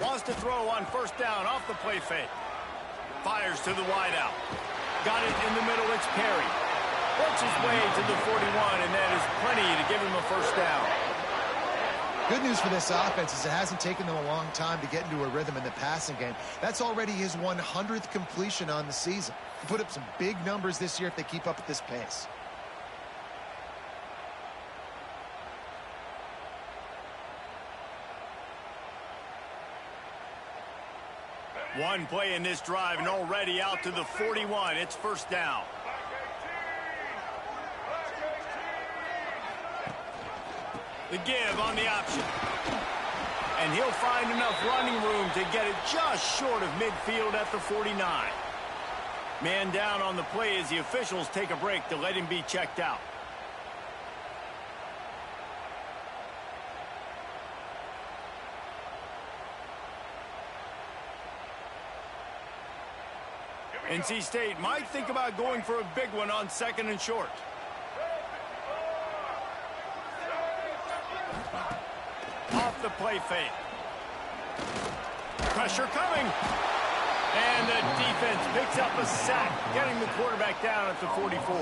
Wants to throw on first down off the play fake. Fires to the wideout. Got it in the middle. It's Perry. Works his way to the 41, and that is plenty to give him a first down. Good news for this offense is it hasn't taken them a long time to get into a rhythm in the passing game. That's already his 100th completion on the season. Put up some big numbers this year if they keep up at this pace. One play in this drive and already out to the 41. It's first down. The give on the option. And he'll find enough running room to get it just short of midfield at the 49. Man down on the play as the officials take a break to let him be checked out. NC State might think about going for a big one on 2nd and short. Off the play fake. Pressure coming. And the defense picks up a sack, getting the quarterback down at the 44.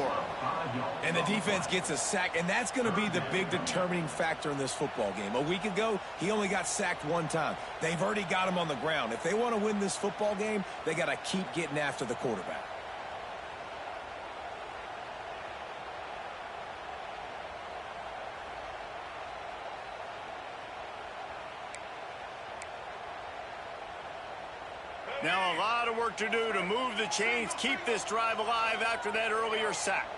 And the defense gets a sack, and that's going to be the big determining factor in this football game. A week ago, he only got sacked one time. They've already got him on the ground. If they want to win this football game, they got to keep getting after the quarterback. Now a lot of work to do to move the chains, keep this drive alive after that earlier sack.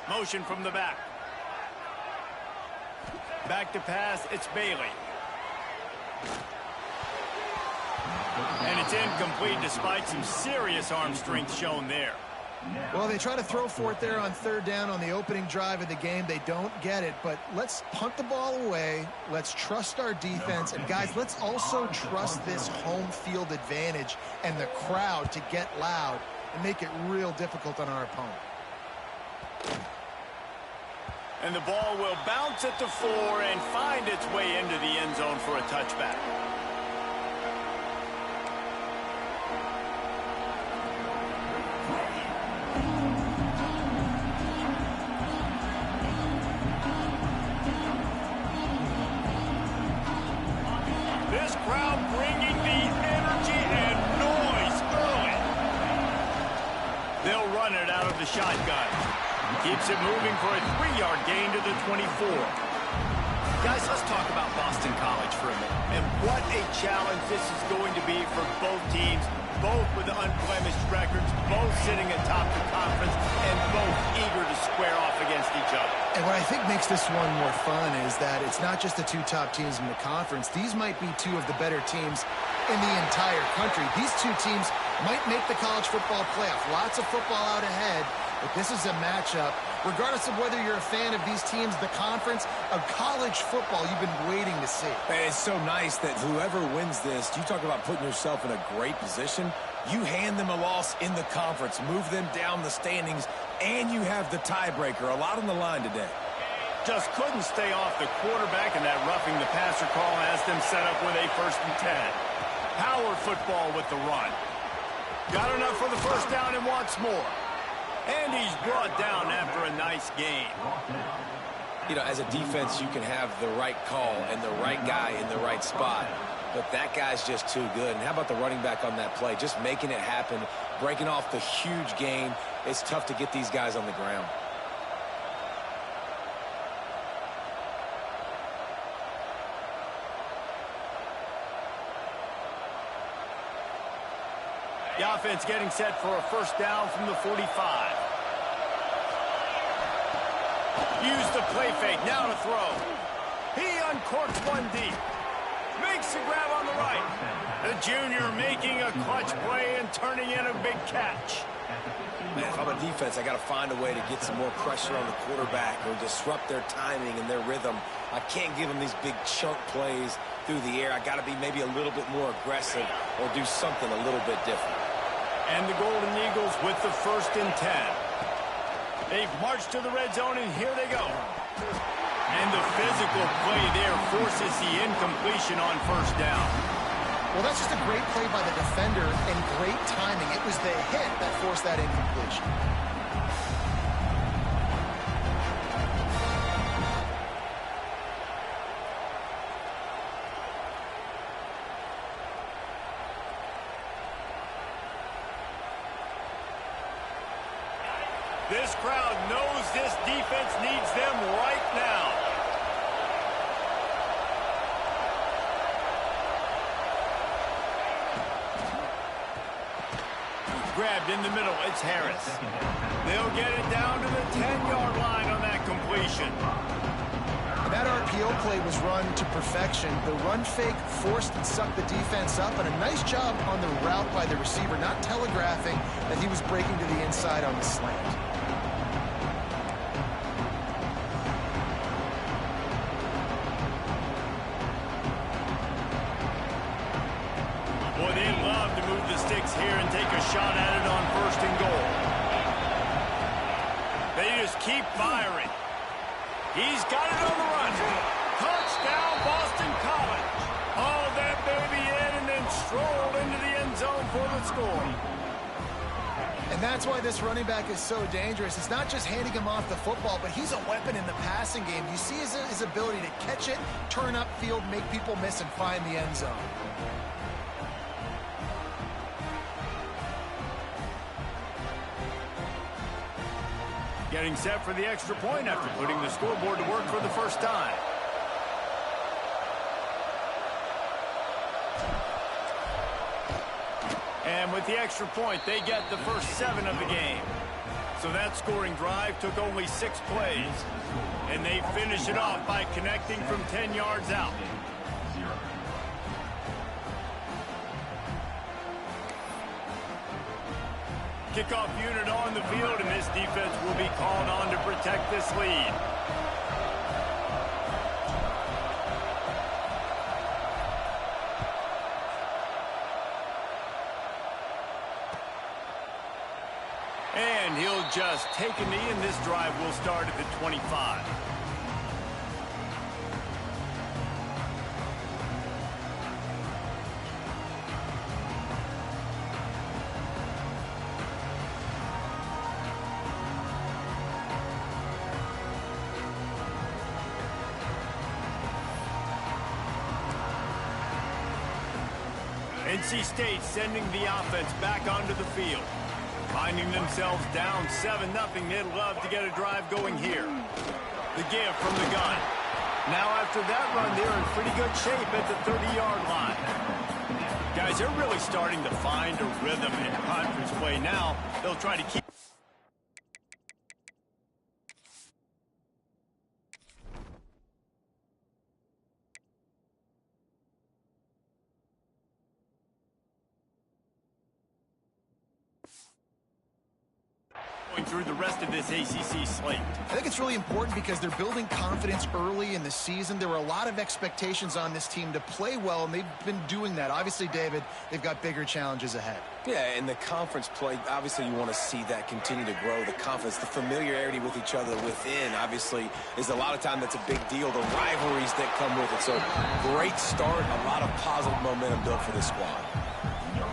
Motion from the back. Back to pass, it's Bailey. And it's incomplete despite some serious arm strength shown there. Well, they try to throw for it there on 3rd down on the opening drive of the game. They don't get it, but let's punt the ball away. Let's trust our defense. And, guys, let's also trust this home field advantage and the crowd to get loud and make it real difficult on our opponent. And the ball will bounce at the 4 and find its way into the end zone for a touchback. This crowd bringing the energy and noise early. They'll run it out of the shotgun. Keeps it moving for a 3-yard gain to the 24. Guys, let's talk about Boston College for a minute. And what a challenge this is going to be for both teams, both with unblemished records, both sitting atop the conference, and both eager to square off against each other. And what I think makes this one more fun is that it's not just the 2 top teams in the conference. These might be 2 of the better teams in the entire country. These 2 teams might make the college football playoff. Lots of football out ahead, but this is a matchup. Regardless of whether you're a fan of these teams, the conference, of college football you've been waiting to see. And it's so nice that whoever wins this, you talk about putting yourself in a great position. You hand them a loss in the conference, move them down the standings, and you have the tiebreaker. A lot on the line today. Just couldn't stay off the quarterback, and that roughing the passer call has them set up with a 1st and 10. Power football with the run. Got enough for the first down and wants more. And he's brought down after a nice game. You know, as a defense, you can have the right call and the right guy in the right spot. But that guy's just too good. And how about the running back on that play? Just making it happen, breaking off the huge gain. It's tough to get these guys on the ground. The offense getting set for a first down from the 45. Use the play fake, now to throw. He uncorks one deep. Makes the grab on the right. The junior making a clutch play and turning in a big catch. Man, if I'm a defense, I got to find a way to get some more pressure on the quarterback or disrupt their timing and their rhythm. I can't give them these big chunk plays through the air. I got to be maybe a little bit more aggressive or do something a little bit different. And the Golden Eagles with the 1st and 10. They've marched to the red zone, and here they go. And the physical play there forces the incompletion on first down. Well, that's just a great play by the defender and great timing. It was the hit that forced that incompletion. This crowd knows this defense needs them right now. Grabbed in the middle, it's Harris. They'll get it down to the 10-yard line on that completion. That RPO play was run to perfection. The run fake forced and sucked the defense up, and a nice job on the route by the receiver, not telegraphing that he was breaking to the inside on the slant. Boy, they'd love to move the sticks here and take a shot at it on first and goal. They just keep firing. He's got it on the run. Touchdown, Boston College. Haul that baby in and then stroll into the end zone for the score. And that's why this running back is so dangerous. It's not just handing him off the football, but he's a weapon in the passing game. You see his ability to catch it, turn upfield, make people miss, and find the end zone. Getting set for the extra point after putting the scoreboard to work for the first time. And with the extra point, they get the first 7 of the game. So that scoring drive took only 6 plays. And they finish it off by connecting from 10 yards out. Kickoff unit on the field, and this defense will be called on to protect this lead. And he'll just take a knee, and this drive will start at the 25. NC State sending the offense back onto the field. Finding themselves down 7-0, they'd love to get a drive going here. The give from the gun. Now after that run, they're in pretty good shape at the 30-yard line. Guys, they're really starting to find a rhythm in conference play now. They'll try to keep through the rest of this ACC slate. I think it's really important because they're building confidence early in the season. There were a lot of expectations on this team to play well, and they've been doing that. Obviously, David, they've got bigger challenges ahead. Yeah, and the conference play, obviously you want to see that continue to grow. The confidence, the familiarity with each other within, obviously, is a lot of time that's a big deal. The rivalries that come with it. So, great start, a lot of positive momentum built for this squad.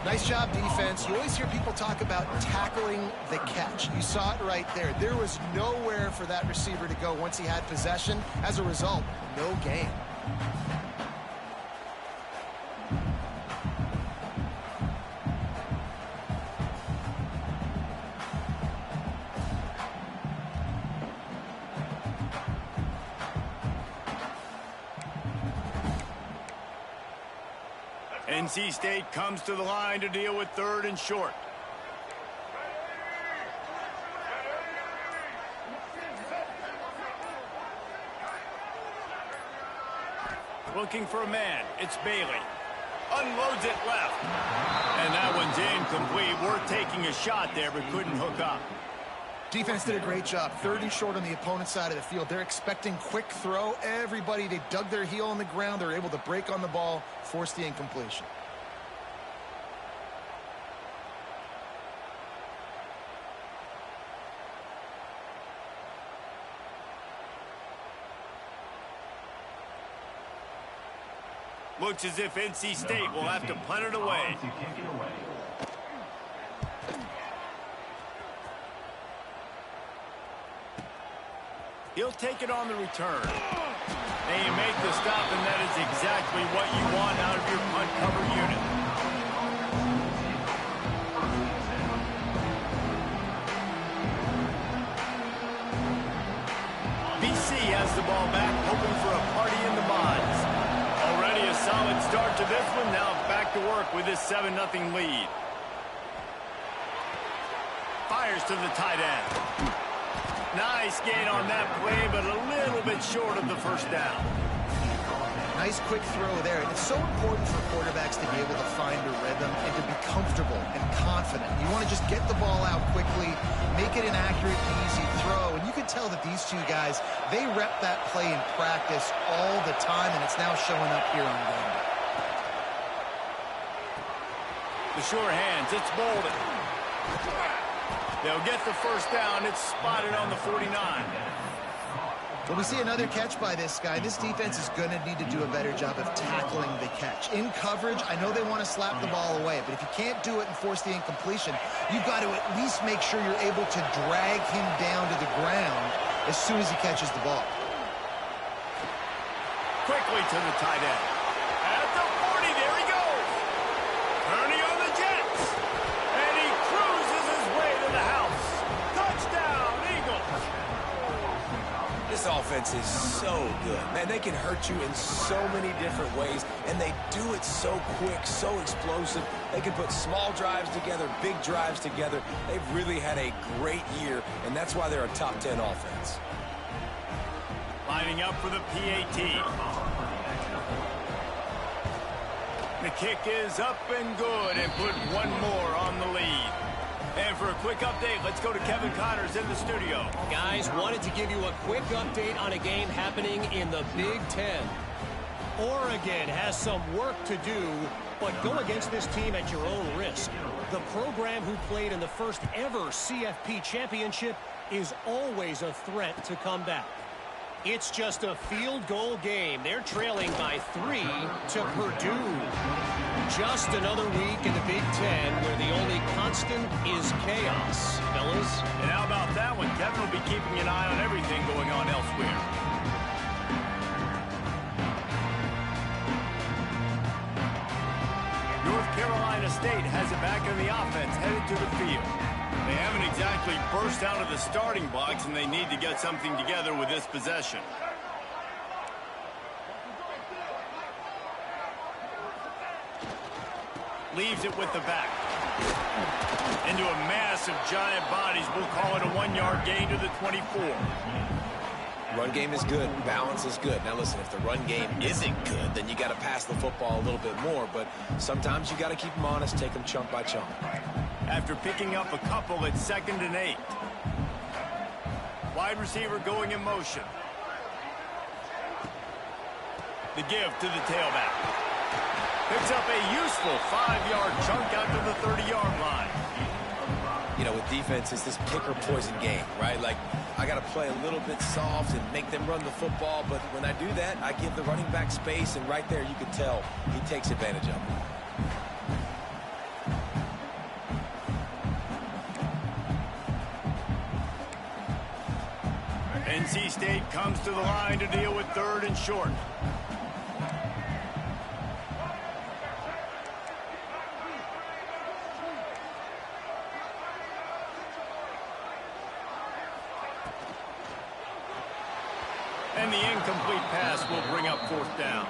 Nice job, defense. You always hear people talk about tackling the catch. You saw it right there. There was nowhere for that receiver to go once he had possession. As a result, no gain. NC State comes to the line to deal with 3rd and short. Looking for a man. It's Bailey. Unloads it left. And that one's incomplete. Worth taking a shot there, but couldn't hook up. Defense did a great job. 3rd and short on the opponent's side of the field. They're expecting quick throw. Everybody, they dug their heel on the ground. They're able to break on the ball, force the incompletion. Looks as if NC State will have to punt it away. He'll take it on the return. And you make the stop, and that is exactly what you want out of your punt cover unit. BC has the ball back, hoping for a party in the mods. Already a solid start to this one. Now back to work with this 7-0 lead. Fires to the tight end. Nice gain on that play, but a little bit short of the first down. Nice quick throw there. And it's so important for quarterbacks to be able to find a rhythm and to be comfortable and confident. You want to just get the ball out quickly, make it an accurate, easy throw. And you can tell that these two guys, they rep that play in practice all the time, and it's now showing up here on game. The sure hands, it's Bolden. They'll get the first down. It's spotted on the 49. When we see another catch by this guy, this defense is going to need to do a better job of tackling the catch. In coverage, I know they want to slap the ball away, but if you can't do it and force the incompletion, you've got to at least make sure you're able to drag him down to the ground as soon as he catches the ball. Quickly to the tight end. At the 40, there he goes. Turning on the Jets. And he cruises his way to the house. Touchdown, Eagles. This offense is so good. Man, they can hurt you in so many different ways, and they do it so quick, so explosive. They can put small drives together, big drives together. They've really had a great year, and that's why they're a top 10 offense. Lining up for the PAT. The kick is up and good, and put one more on the lead. And for a quick update, let's go to Kevin Connors in the studio. Guys, wanted to give you a quick update on a game happening in the Big Ten. Oregon has some work to do, but go against this team at your own risk. The program who played in the first ever CFP championship is always a threat to come back. It's just a field goal game. They're trailing by 3 to Purdue. Just another week in the Big Ten where the only constant is chaos, fellas. And how about that one? Kevin will be keeping an eye on everything going on elsewhere. North Carolina State has it back in the offense, headed to the field. They haven't exactly burst out of the starting blocks, and they need to get something together with this possession. Leaves it with the back. Into a mass of giant bodies. We'll call it a 1-yard gain to the 24. Run game is good. Balance is good. Now, listen, if the run game isn't good, then you got to pass the football a little bit more. But sometimes you got to keep them honest, take them chunk by chunk. After picking up a couple, it's 2nd and 8. Wide receiver going in motion. The give to the tailback. Picks up a useful 5-yard chunk out to the 30-yard line. You know, with defense, it's this pick or poison game, right? Like, I got to play a little bit soft and make them run the football, but when I do that, I give the running back space, and right there you can tell he takes advantage of it. NC State comes to the line to deal with 3rd and short. And the incomplete pass will bring up 4th down.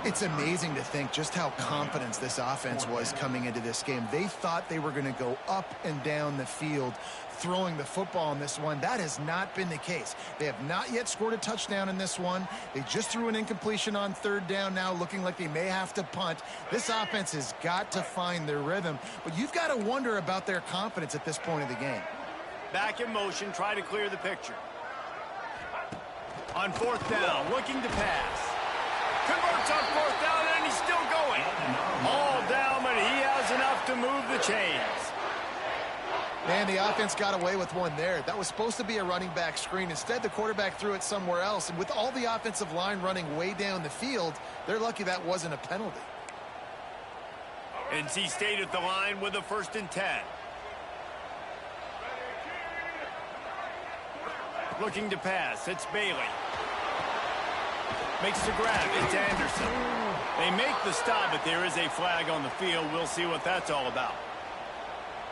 It's amazing to think just how confident this offense was coming into this game. They thought they were going to go up and down the field throwing the football in this one. That has not been the case. They have not yet scored a touchdown in this one. They just threw an incompletion on 3rd down now, looking like they may have to punt. This offense has got to find their rhythm, but you've got to wonder about their confidence at this point of the game. Back in motion, try to clear the picture. On 4th down, looking to pass. Converts on 4th down, and he's still going. All down, but he has enough to move the chains. Man, the offense got away with one there. That was supposed to be a running back screen. Instead, the quarterback threw it somewhere else. And with all the offensive line running way down the field, they're lucky that wasn't a penalty. NC State at the line with a 1st and 10. Looking to pass. It's Bailey. Makes the grab. It's Anderson. They make the stop, but there is a flag on the field. We'll see what that's all about.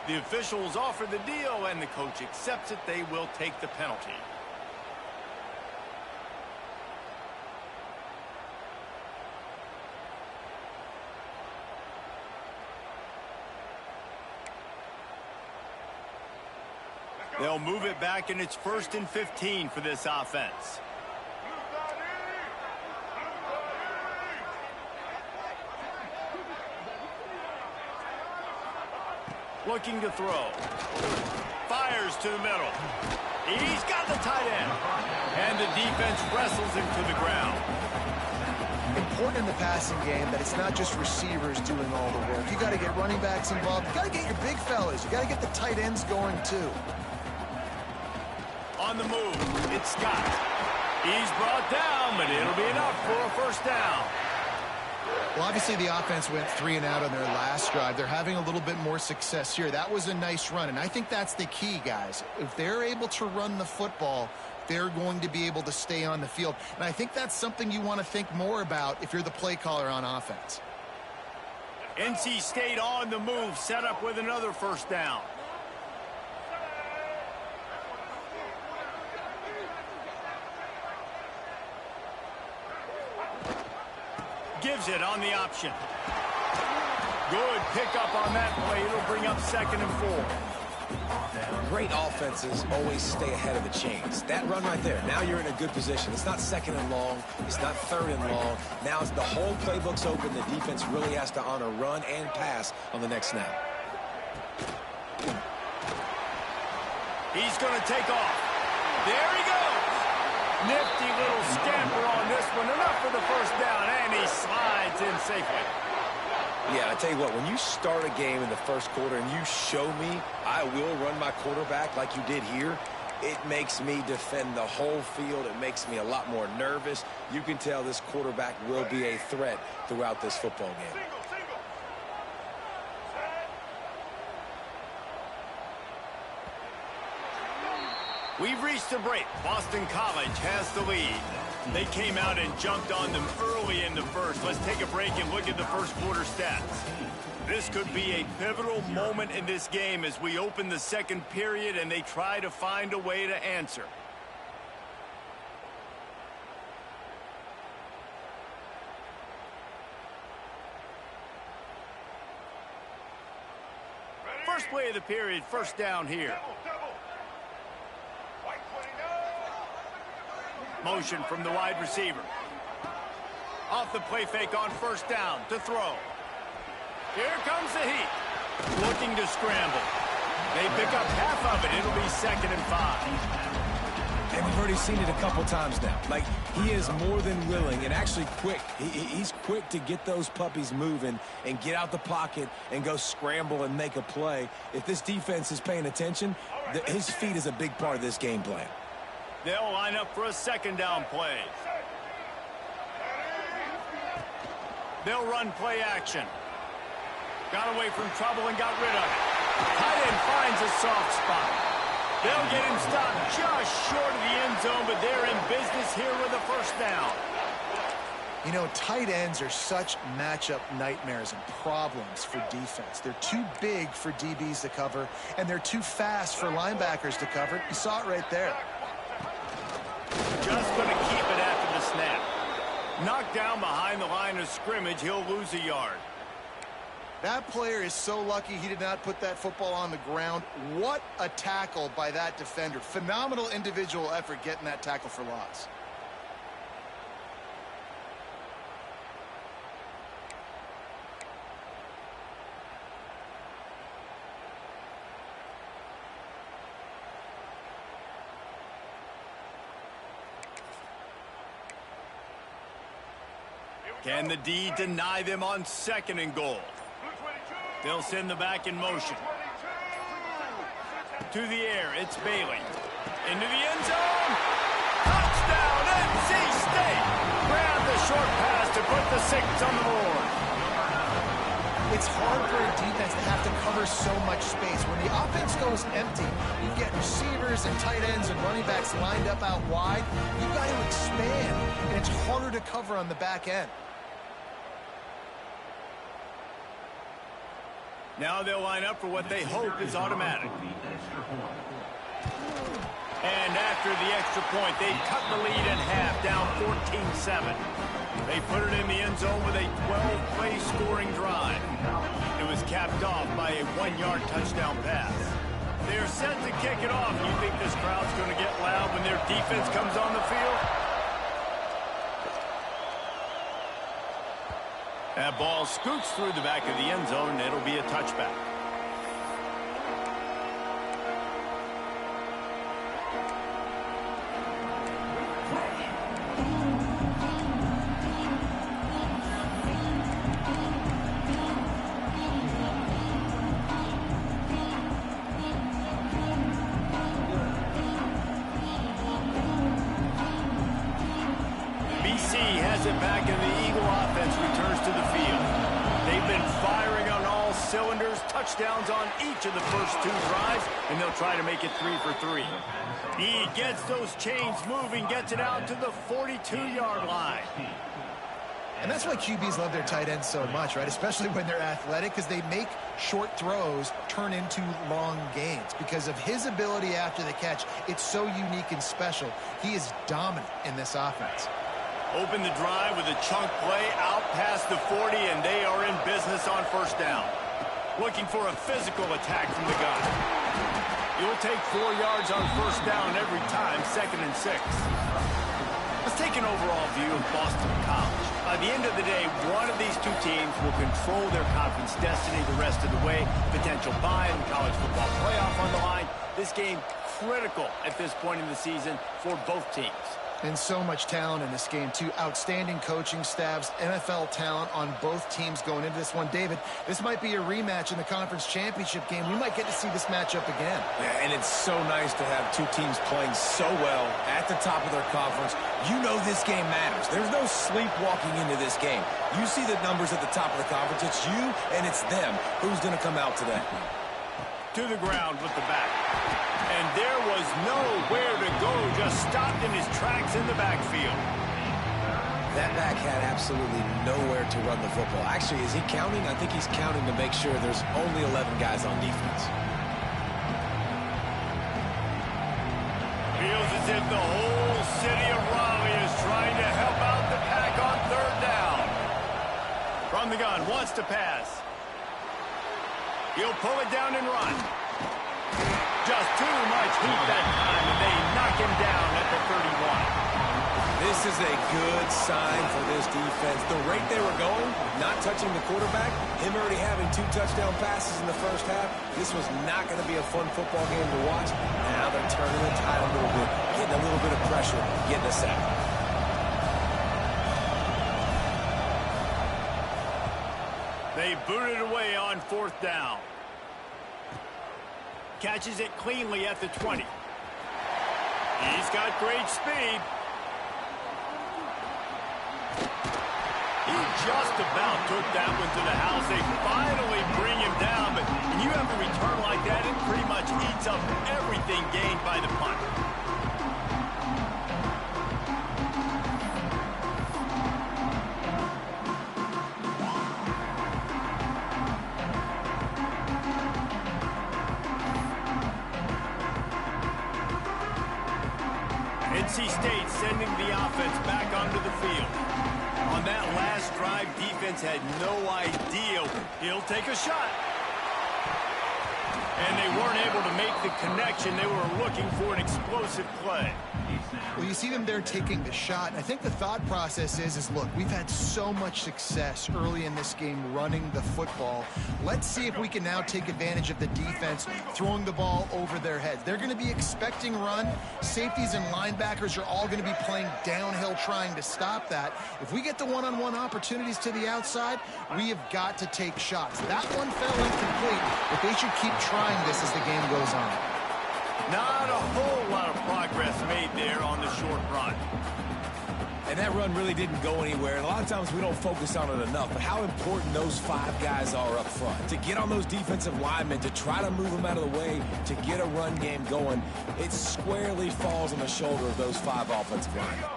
The officials offer the deal, and the coach accepts it. They will take the penalty. They'll move it back, and it's 1st and 15 for this offense. Looking to throw. Fires to the middle. He's got the tight end. And the defense wrestles him to the ground. Important in the passing game that it's not just receivers doing all the work. You got to get running backs involved. You got to get your big fellas. You got to get the tight ends going too. On the move, it's Scott. He's brought down, but it'll be enough for a 1st down. Well, obviously the offense went 3 and out on their last drive. They're having a little bit more success here. That was a nice run, and I think that's the key, guys. If they're able to run the football, they're going to be able to stay on the field. And I think that's something you want to think more about if you're the play caller on offense. NC State on the move, set up with another 1st down. Gives it on the option. Good pickup on that play. It'll bring up 2nd and 4. Great offenses always stay ahead of the chains. That run right there, now you're in a good position. It's not 2nd and long. It's not 3rd and long. Now the whole playbook's open. The defense really has to honor run and pass on the next snap. He's going to take off. There he goes. Nifty little scamper on this one. Enough for the 1st down, and he slides in safely. Yeah, I tell you what, when you start a game in the 1st quarter and you show me I will run my quarterback like you did here, it makes me defend the whole field. It makes me a lot more nervous. You can tell this quarterback will be a threat throughout this football game. We've reached a break. Boston College has the lead. They came out and jumped on them early in the 1st. Let's take a break and look at the 1st quarter stats. This could be a pivotal moment in this game as we open the 2nd period and they try to find a way to answer. First play of the period, 1st down here. Motion from the wide receiver. Off the play fake on 1st down to throw. Here comes the heat. Looking to scramble. They pick up half of it. It'll be 2nd and 5. And we've already seen it a couple times now. Like, he is more than willing and actually quick. He's quick to get those puppies moving and get out the pocket and go scramble and make a play. If this defense is paying attention, his feet is a big part of this game plan. They'll line up for a 2nd down play. They'll run play action. Got away from trouble and got rid of it. Tight end finds a soft spot. They'll get him stopped just short of the end zone, but they're in business here with a 1st down. You know, tight ends are such matchup nightmares and problems for defense. They're too big for DBs to cover, and they're too fast for linebackers to cover. You saw it right there. Just going to keep it after the snap. Knocked down behind the line of scrimmage, he'll lose a yard. That player is so lucky he did not put that football on the ground. What a tackle by that defender. Phenomenal individual effort getting that tackle for loss. Can the D deny them on 2nd and goal? They'll send the back in motion. to the air. It's Bailey. Into the end zone. Touchdown, NC State. Grab the short pass to put the 6 on the board. It's hard for a defense to have to cover so much space. When the offense goes empty, you get receivers and tight ends and running backs lined up out wide. You've got to expand, and it's harder to cover on the back end. Now they'll line up for what they hope is automatic. And after the extra point, they cut the lead in half, down 14-7. They put it in the end zone with a 12-play scoring drive. It was capped off by a 1-yard touchdown pass. They're set to kick it off. You think this crowd's going to get loud when their defense comes on the field? That ball scoots through the back of the end zone, and it'll be a touchback. BC has it back, and the Eagle offense returns to the field. They've been firing on all cylinders, touchdowns on each of the first 2 drives, and they'll try to make it 3 for 3. He gets those chains moving, gets it out to the 42-yard line. And that's why QBs love their tight ends so much, right? Especially when they're athletic, because they make short throws turn into long gains. Because of his ability after the catch, it's so unique and special. He is dominant in this offense. Open the drive with a chunk play out past the 40, and they are in business on first down. Looking for a physical attack from the gun. You'll take 4 yards on first down every time, 2nd and 6. Let's take an overall view of Boston College. By the end of the day, one of these 2 teams will control their conference destiny the rest of the way. Potential bye in the college football playoff on the line. This game critical at this point in the season for both teams. And so much talent in this game, too. Outstanding coaching staffs, NFL talent on both teams going into this one. David, this might be a rematch in the conference championship game. We might get to see this matchup again. Yeah, and it's so nice to have 2 teams playing so well at the top of their conference. You know this game matters. There's no sleepwalking into this game. You see the numbers at the top of the conference. It's you and it's them. Who's going to come out today? To the ground with the back. And there was nowhere to go, just stopped in his tracks in the backfield. That back had absolutely nowhere to run the football. Actually, is he counting? I think he's counting to make sure there's only 11 guys on defense. Feels as if the whole city of Raleigh is trying to help out the pack on 3rd down. From the gun, wants to pass. He'll pull it down and run. Just too much heat that time, and they knock him down at the 31. This is a good sign for this defense. The rate they were going, not touching the quarterback, him already having 2 touchdown passes in the first half, this was not going to be a fun football game to watch. Now they're turning the tide a little bit, getting a little bit of pressure, getting a sack. They boot it away on 4th down. Catches it cleanly at the 20. He's got great speed. He just about took that one to the house. They finally bring him down, but when you have a return like that, it pretty much eats up everything gained by the punt. NC State sending the offense back onto the field. On that last drive, defense had no idea. He'll take a shot. And they weren't able to make the connection. They were looking for an explosive play. Well, you see them there taking the shot. I think the thought process is look, we've had so much success early in this game running the football. Let's see if we can now take advantage of the defense throwing the ball over their heads. They're going to be expecting run. Safeties and linebackers are all going to be playing downhill trying to stop that. If we get the one-on-one opportunities to the outside, we have got to take shots. That one fell incomplete, but they should keep trying this as the game goes on. Not a whole lot of progress made there on the short run. And that run really didn't go anywhere. And a lot of times we don't focus on it enough. But how important those 5 guys are up front. To get on those defensive linemen, to try to move them out of the way, to get a run game going, it squarely falls on the shoulder of those 5 offensive linemen.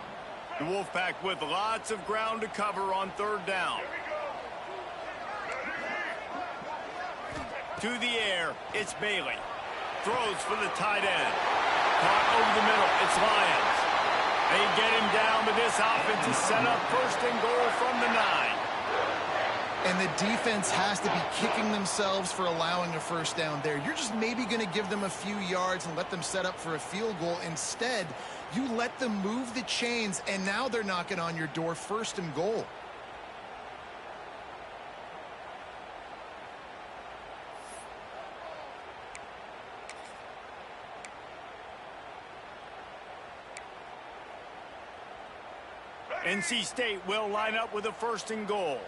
The Wolfpack with lots of ground to cover on 3rd down. To the air, it's Bailey. Throws for the tight end. Caught over the middle, it's Lyons. They get him down, but this offense is set up 1st and goal from the 9. And the defense has to be kicking themselves for allowing a 1st down there. You're just maybe going to give them a few yards and let them set up for a field goal. Instead, you let them move the chains, and now they're knocking on your door 1st and goal. NC State will line up with a 1st and goal.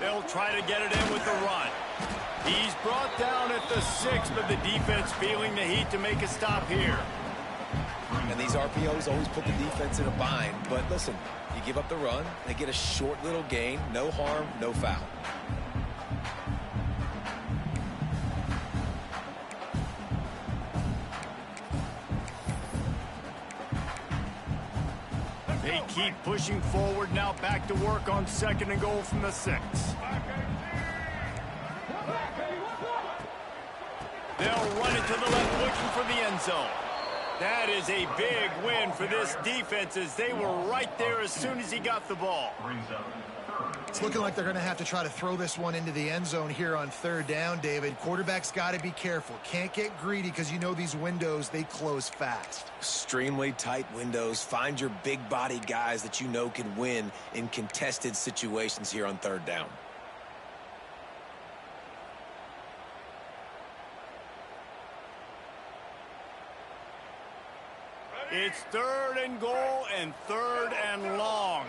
They'll try to get it in with the run. He's brought down at the 6, but the defense feeling the heat to make a stop here. And these RPOs always put the defense in a bind. But listen, you give up the run, they get a short little gain, no harm, no foul. They keep pushing forward, now back to work on 2nd and goal from the 6. They'll run it to the left, looking for the end zone. That is a big win for this defense, as they were right there as soon as he got the ball. It's looking like they're going to have to try to throw this one into the end zone here on 3rd down, David. Quarterback's got to be careful. Can't get greedy because you know these windows, they close fast. Extremely tight windows. Find your big body guys that you know can win in contested situations here on 3rd down. It's 3rd and goal and 3rd and long.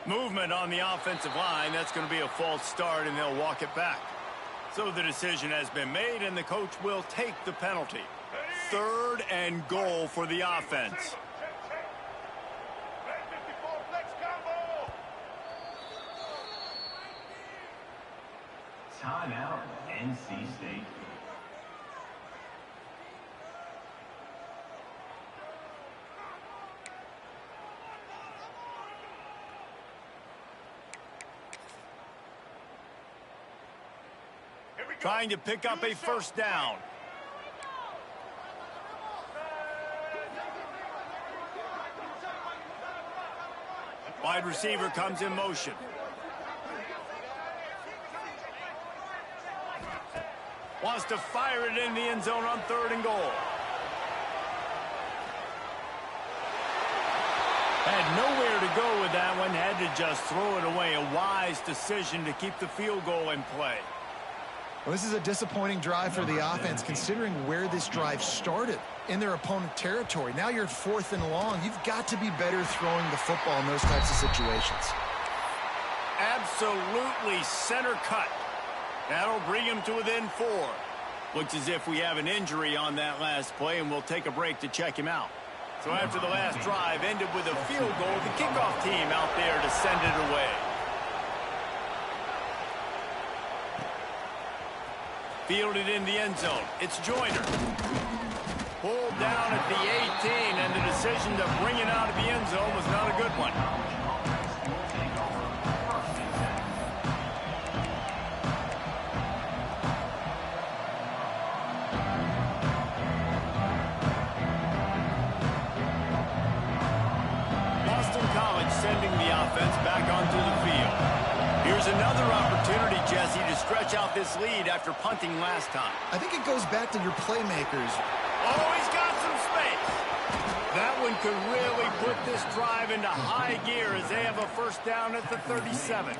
Movement on the offensive line. That's going to be a false start, and they'll walk it back. So the decision has been made, and the coach will take the penalty. 3rd and goal for the offense. Timeout, NC State. Trying to pick up a 1st down. Wide receiver comes in motion. Wants to fire it in the end zone on 3rd and goal. Had nowhere to go with that one. Had to just throw it away. A wise decision to keep the field goal in play. Well, this is a disappointing drive for the offense, considering where this drive started in their opponent territory. Now you're at 4th and long. You've got to be better throwing the football in those types of situations. Absolutely center cut. That'll bring him to within 4. Looks as if we have an injury on that last play, and we'll take a break to check him out. So after the last drive ended with a field goal, the kickoff team out there to send it away. Fielded in the end zone. It's Joyner. Pulled down at the 18, and the decision to bring it out of the end zone was not a good one. Boston College sending the offense back onto the field. Here's another opportunity, Jesse, to stretch out this lead after punting last time. I think it goes back to your playmakers. Oh, he's got some space. That one could really put this drive into high gear as they have a first down at the 37.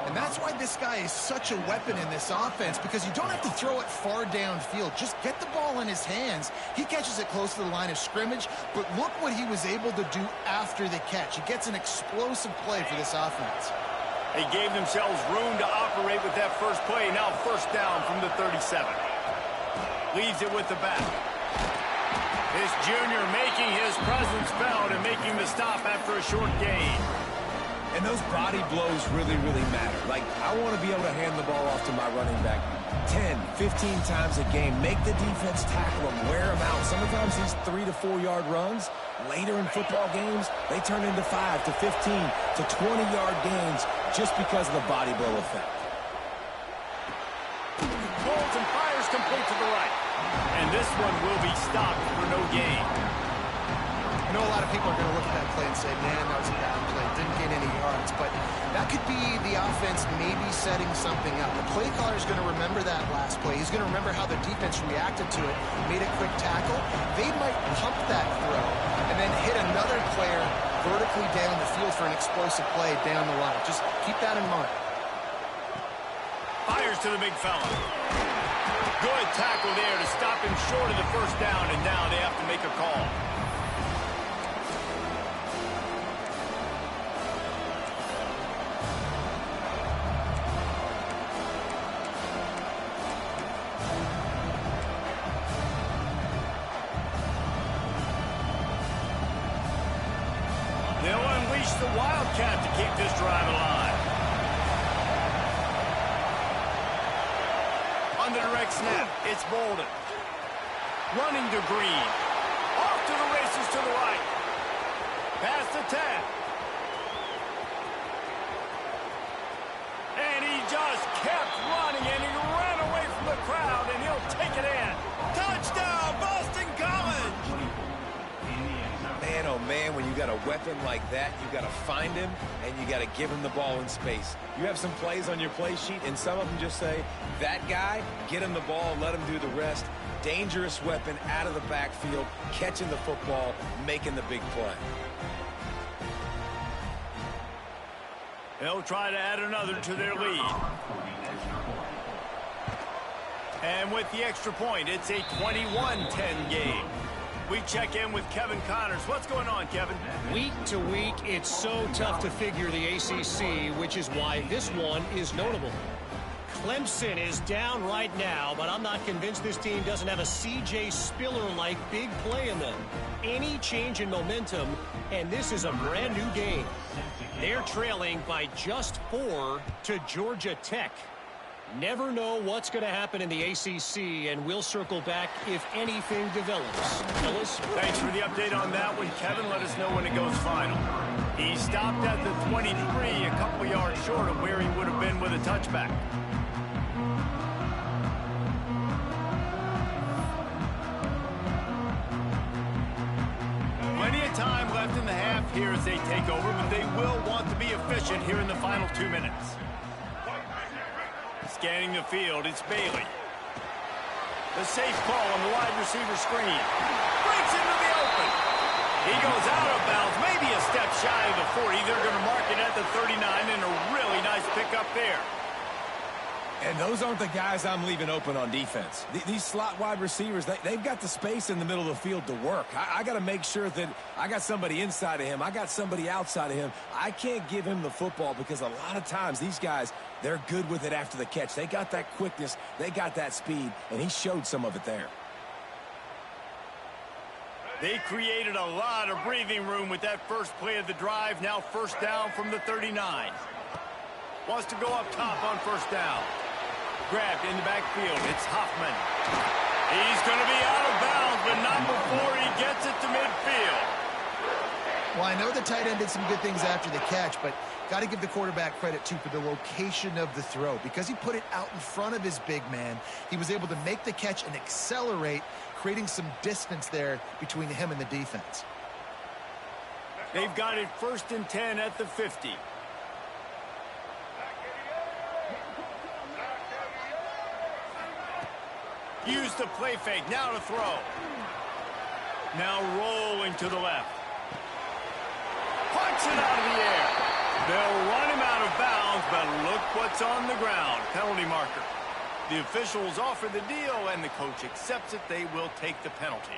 And that's why this guy is such a weapon in this offense, because you don't have to throw it far downfield. Just get the ball in his hands. He catches it close to the line of scrimmage, but look what he was able to do after the catch. He gets an explosive play for this offense. They gave themselves room to operate with that first play. Now first down from the 37. Leaves it with the back. This junior making his presence felt and making the stop after a short gain. And those body blows really, really matter. Like, I want to be able to hand the ball off to my running back 10, 15 times a game. Make the defense tackle him, wear him out. Sometimes these 3 to 4 yard runs, later in football games, they turn into 5 to 15 to 20 yard gains just because of the body blow effect. Holds and fires complete to the right. And this one will be stopped for no gain. I know a lot of people are going to look at that play and say, man, that was a bad play. Didn't gain any yards. But that could be the offense maybe setting something up. The play caller is going to remember that last play. He's going to remember how the defense reacted to it, made a quick tackle. They might pump that throw and then hit another player vertically down the field for an explosive play down the line. Just keep that in mind. Fires to the big fella. Good tackle there to stop him short of the first down, and now they have to make a call. They'll unleash the Wildcat to keep this drive alive. On the direct snap, it's Bolden. Running to Green. Off to the races to the right. Past the 10. And he just kept running, and he ran away from the crowd, and he'll take it in. Touchdown, Boston College! Man, oh man, when you got a weapon like that, you got to find him, and you got to give him the ball in space. You have some plays on your play sheet, and some of them just say, that guy, get him the ball, let him do the rest. Dangerous weapon out of the backfield, catching the football, making the big play. They'll try to add another to their lead. And with the extra point, it's a 21-10 game. We check in with Kevin Connors. What's going on, Kevin? Week to week, it's so tough to figure the ACC, which is why this one is notable. Clemson is down right now, but I'm not convinced this team doesn't have a C.J. Spiller-like big play in them. Any change in momentum, and this is a brand new game. They're trailing by just 4 to Georgia Tech. Never know what's going to happen in the ACC, and we'll circle back if anything develops. Fellas? Thanks for the update on that one, Kevin. Let us know when it goes final. He stopped at the 23, a couple yards short of where he would have been with a touchback. Plenty of time left in the half here as they take over, but they will want to be efficient here in the final 2 minutes. Scanning the field, it's Bailey. The safe call on the wide receiver screen. Breaks into the open. He goes out of bounds, maybe a step shy of the 40. They're going to mark it at the 39, and a really nice pickup there. And those aren't the guys I'm leaving open on defense. These slot wide receivers, they've got the space in the middle of the field to work. I got to make sure that I got somebody inside of him. I got somebody outside of him. I can't give him the football because a lot of times these guys, they're good with it after the catch. They got that quickness. They got that speed, and he showed some of it there. They created a lot of breathing room with that first play of the drive. Now first down from the 39. Wants to go up top on first down. Grabbed in the backfield. It's Hoffman. He's going to be out of bounds, but not before he gets it to midfield. Well, I know the tight end did some good things after the catch, but got to give the quarterback credit, too, for the location of the throw. Because he put it out in front of his big man, he was able to make the catch and accelerate, creating some distance there between him and the defense. They've got it 1st and 10 at the 50. Use the play fake, now to throw. Now rolling to the left. Punch it out of the air. They'll run him out of bounds, but look what's on the ground. Penalty marker. The officials offer the deal, and the coach accepts it. They will take the penalty.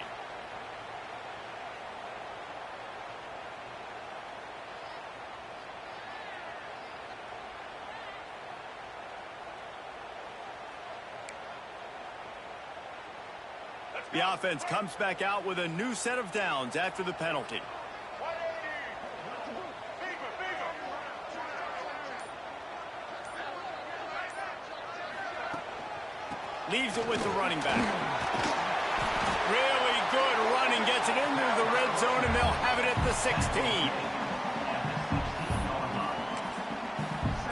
The offense comes back out with a new set of downs after the penalty. Leaves it with the running back. Really good running. Gets it into the red zone, and they'll have it at the 16.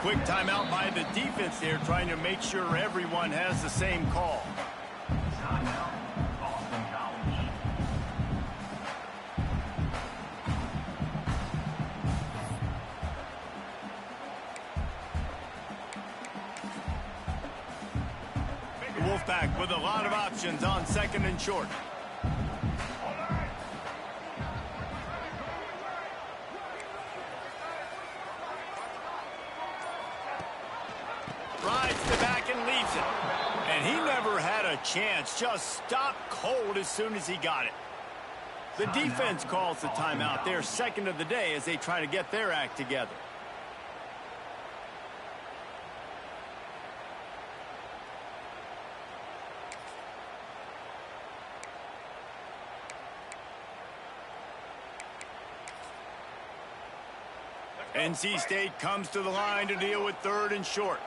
Quick timeout by the defense there, trying to make sure everyone has the same call. Wolfpack with a lot of options on 2nd and short. Rides the back and leaves it. And he never had a chance. Just stopped cold as soon as he got it. The defense calls the timeout. Their second of the day as they try to get their act together. NC State comes to the line to deal with 3rd and short.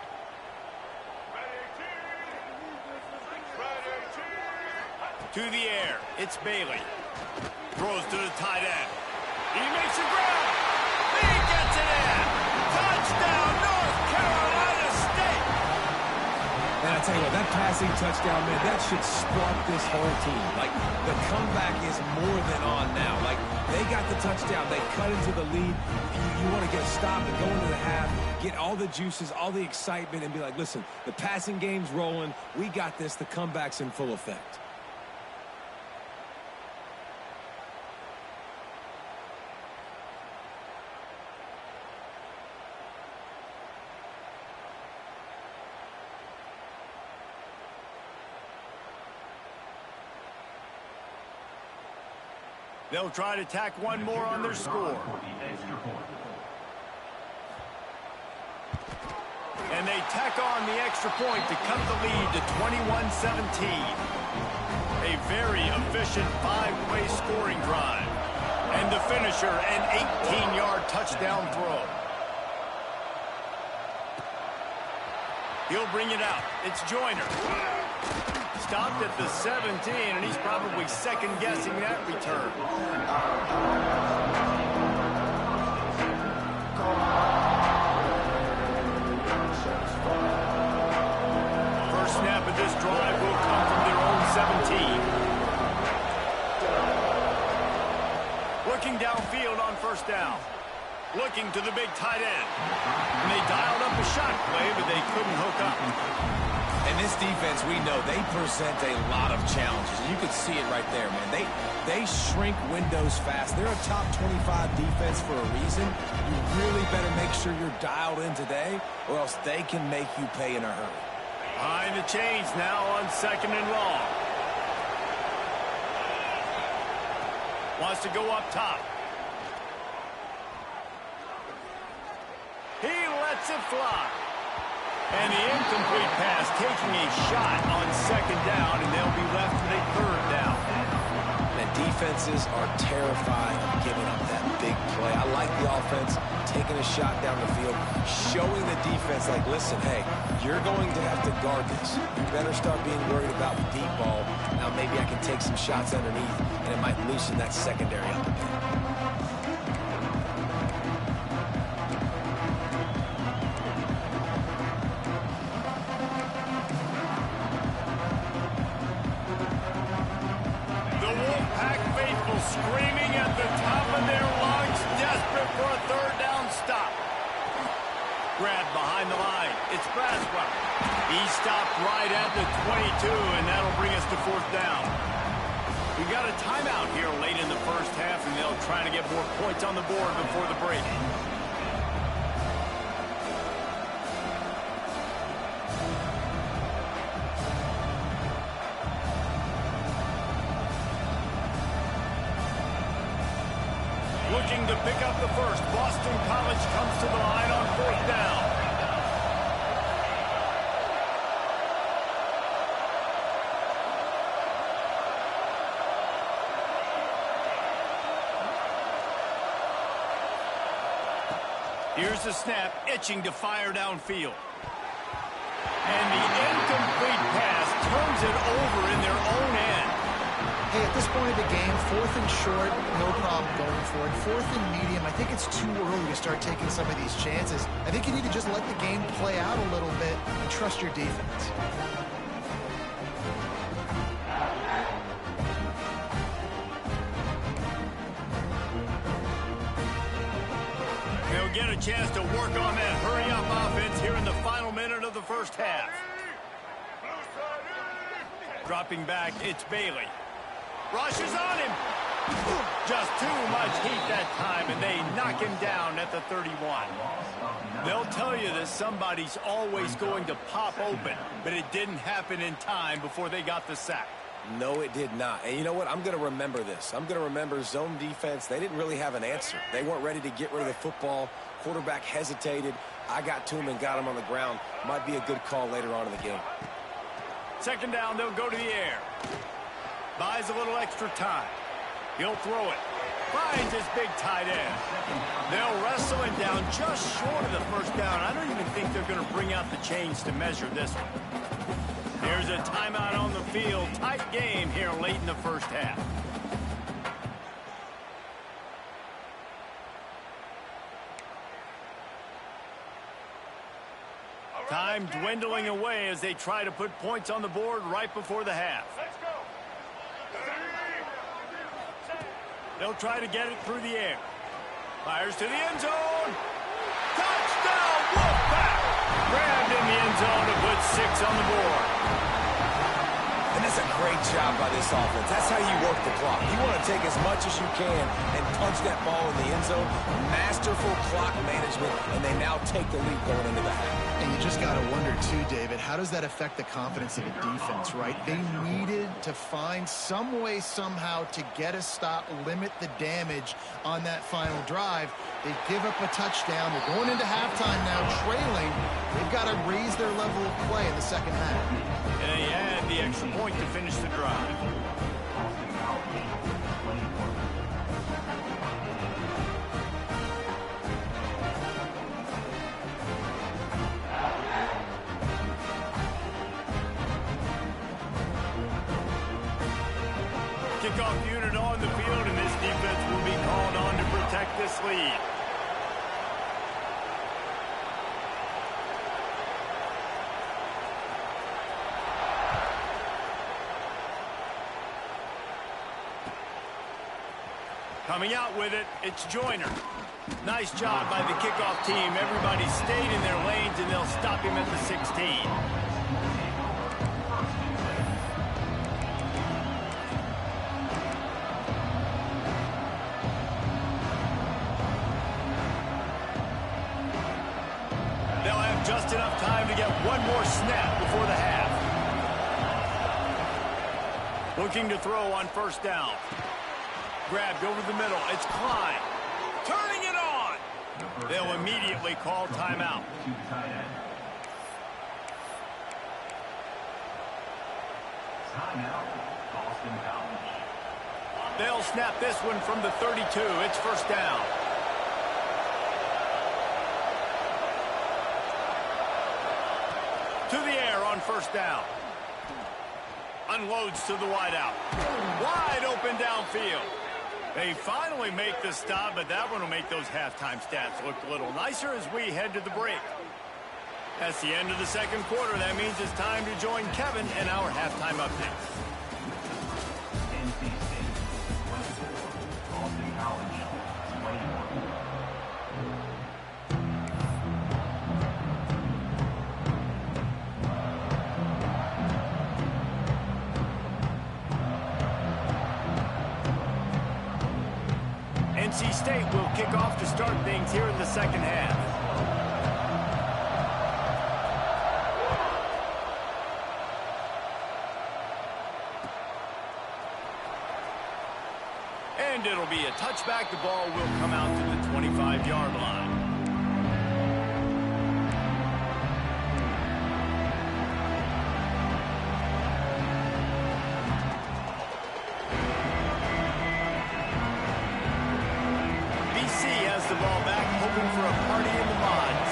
To the air, it's Bailey. Throws to the tight end. He makes a grab. He gets it in. Touchdown, North Carolina State. And I tell you what, that passing touchdown, man, that should spark this whole team. Like, the comeback is more than on now. Like, they got the touchdown. They cut into the lead. You want to get a stop and go into the half, get all the juices, all the excitement, and be like, listen, the passing game's rolling. We got this. The comeback's in full effect. They'll try to tack one more on their score. And they tack on the extra point to cut the lead to 21-17. A very efficient 5-way scoring drive. And the finisher, an 18-yard touchdown throw. He'll bring it out. It's Joyner. Stopped at the 17, and he's probably second-guessing that return. First snap of this drive will come from their own 17. Looking downfield on first down. Looking to the big tight end. And they dialed up a shot play, but they couldn't hook up. And this defense, we know, they present a lot of challenges. You can see it right there, man. They shrink windows fast. They're a top 25 defense for a reason. You really better make sure you're dialed in today, or else they can make you pay in a hurry. Behind the chains now on 2nd and long. Wants to go up top. He lets it fly. And the incomplete pass taking a shot on 2nd down, and they'll be left with a 3rd down. And defenses are terrified of giving up that big play. I like the offense taking a shot down the field, showing the defense, like, listen, hey, you're going to have to guard this. You better start being worried about the deep ball. Now maybe I can take some shots underneath, and it might loosen that secondary up a bit. Screaming at the top of their lungs, desperate for a 3rd down stop. Grabbed behind the line. It's Braswell. He stopped right at the 22, and that'll bring us to 4th down. We got a timeout here late in the first half, and they'll try to get more points on the board before the break. Looking to pick up the first. Boston College comes to the line on 4th down. Here's the snap, itching to fire downfield. And the incomplete pass turns it over in their own end. Hey, at this point of the game, 4th and short, no problem going for it. 4th and medium, I think it's too early to start taking some of these chances. I think you need to just let the game play out a little bit and trust your defense. They'll get a chance to work on that hurry-up offense here in the final minute of the first half. Dropping back, it's Bailey. Rushes on him. Just too much heat that time, and they knock him down at the 31. They'll tell you that somebody's always going to pop open, but it didn't happen in time before they got the sack. No, it did not. And you know what? I'm going to remember this. I'm going to remember zone defense. They didn't really have an answer. They weren't ready to get rid of the football. Quarterback hesitated. I got to him and got him on the ground. Might be a good call later on in the game. 2nd down, they'll go to the air. Buys a little extra time. He'll throw it. Finds his big tight end. They'll wrestle him down just short of the 1st down. I don't even think they're going to bring out the chains to measure this one. Here's a timeout on the field. Tight game here late in the first half. Time dwindling away as they try to put points on the board right before the half. They'll try to get it through the air. Fires to the end zone. Touchdown, Wolfpack! Grabbed in the end zone to put 6 on the board. And that's a great job by this offense. That's how you work the clock. You want to take as much as you can and punch that ball in the end zone. Masterful clock management, and they now take the lead going into the half. And you just got to wonder, too, David, how does that affect the confidence of the defense, right? They needed to find some way, somehow, to get a stop, limit the damage on that final drive. They give up a touchdown. They're going into halftime now, trailing. They've got to raise their level of play in the second half. And they add the extra point to finish the drive. Kickoff unit on the field, and this defense will be called on to protect this lead. Coming out with it, it's Joyner. Nice job by the kickoff team. Everybody stayed in their lanes, and they'll stop him at the 16. Just enough time to get one more snap before the half. Looking to throw on 1st down. Grabbed over the middle. It's Klein. Turning it on. They'll immediately call timeout. Timeout, Boston College. They'll snap this one from the 32. It's 1st down. To the air on 1st down. Unloads to the wideout. Wide open downfield. They finally make the stop, but that one will make those halftime stats look a little nicer as we head to the break. That's the end of the 2nd quarter. That means it's time to join Kevin in our halftime update. NC State, 24. Boston College, 21. NC State will kick off to start things here in the second half. And it'll be a touchback. The ball will come out to the 25-yard line. BC has the ball back, hoping for a party in the mods.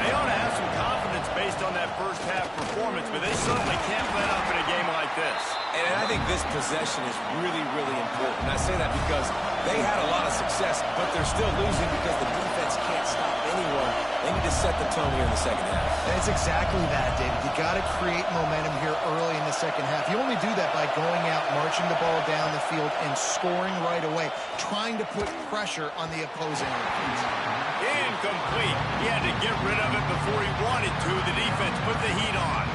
They ought to have some confidence based on that first half performance, but they certainly can't let up in a game like this. And I think this possession is really, really important. And I say that because they had a lot of success, but they're still losing because the defense can't stop anyone. They need to set the tone here in the second half. That's exactly that, David. You got to create momentum here early in the second half. You only do that by going out, marching the ball down the field, and scoring right away, trying to put pressure on the opposing offense. Incomplete. He had to get rid of it before he wanted to. The defense put the heat on.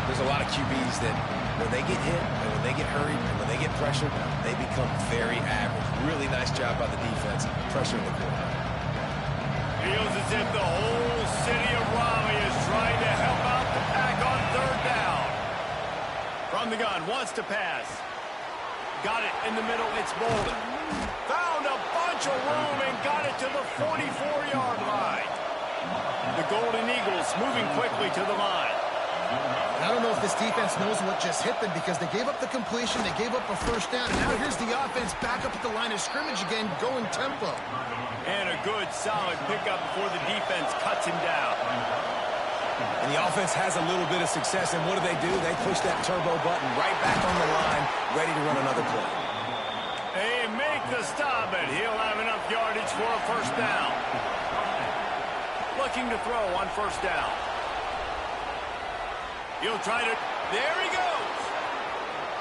There's a lot of QBs that when they get hit and when they get hurried and when they get pressured, they become very average. Really nice job by the defense, pressuring the quarterback. Feels as if the whole city of Raleigh is trying to help out the pack on third down. From the gun, wants to pass. Got it in the middle, it's Bolden. Found a bunch of room and got it to the 44-yard line. The Golden Eagles moving quickly to the line. I don't know if this defense knows what just hit them because they gave up the completion, they gave up a first down, and now here's the offense back up at the line of scrimmage again, going tempo. And a good, solid pickup before the defense cuts him down. And the offense has a little bit of success, and what do? They push that turbo button right back on the line, ready to run another play. They make the stop, and he'll have enough yardage for a first down. Looking to throw on first down. He'll try to... There he goes!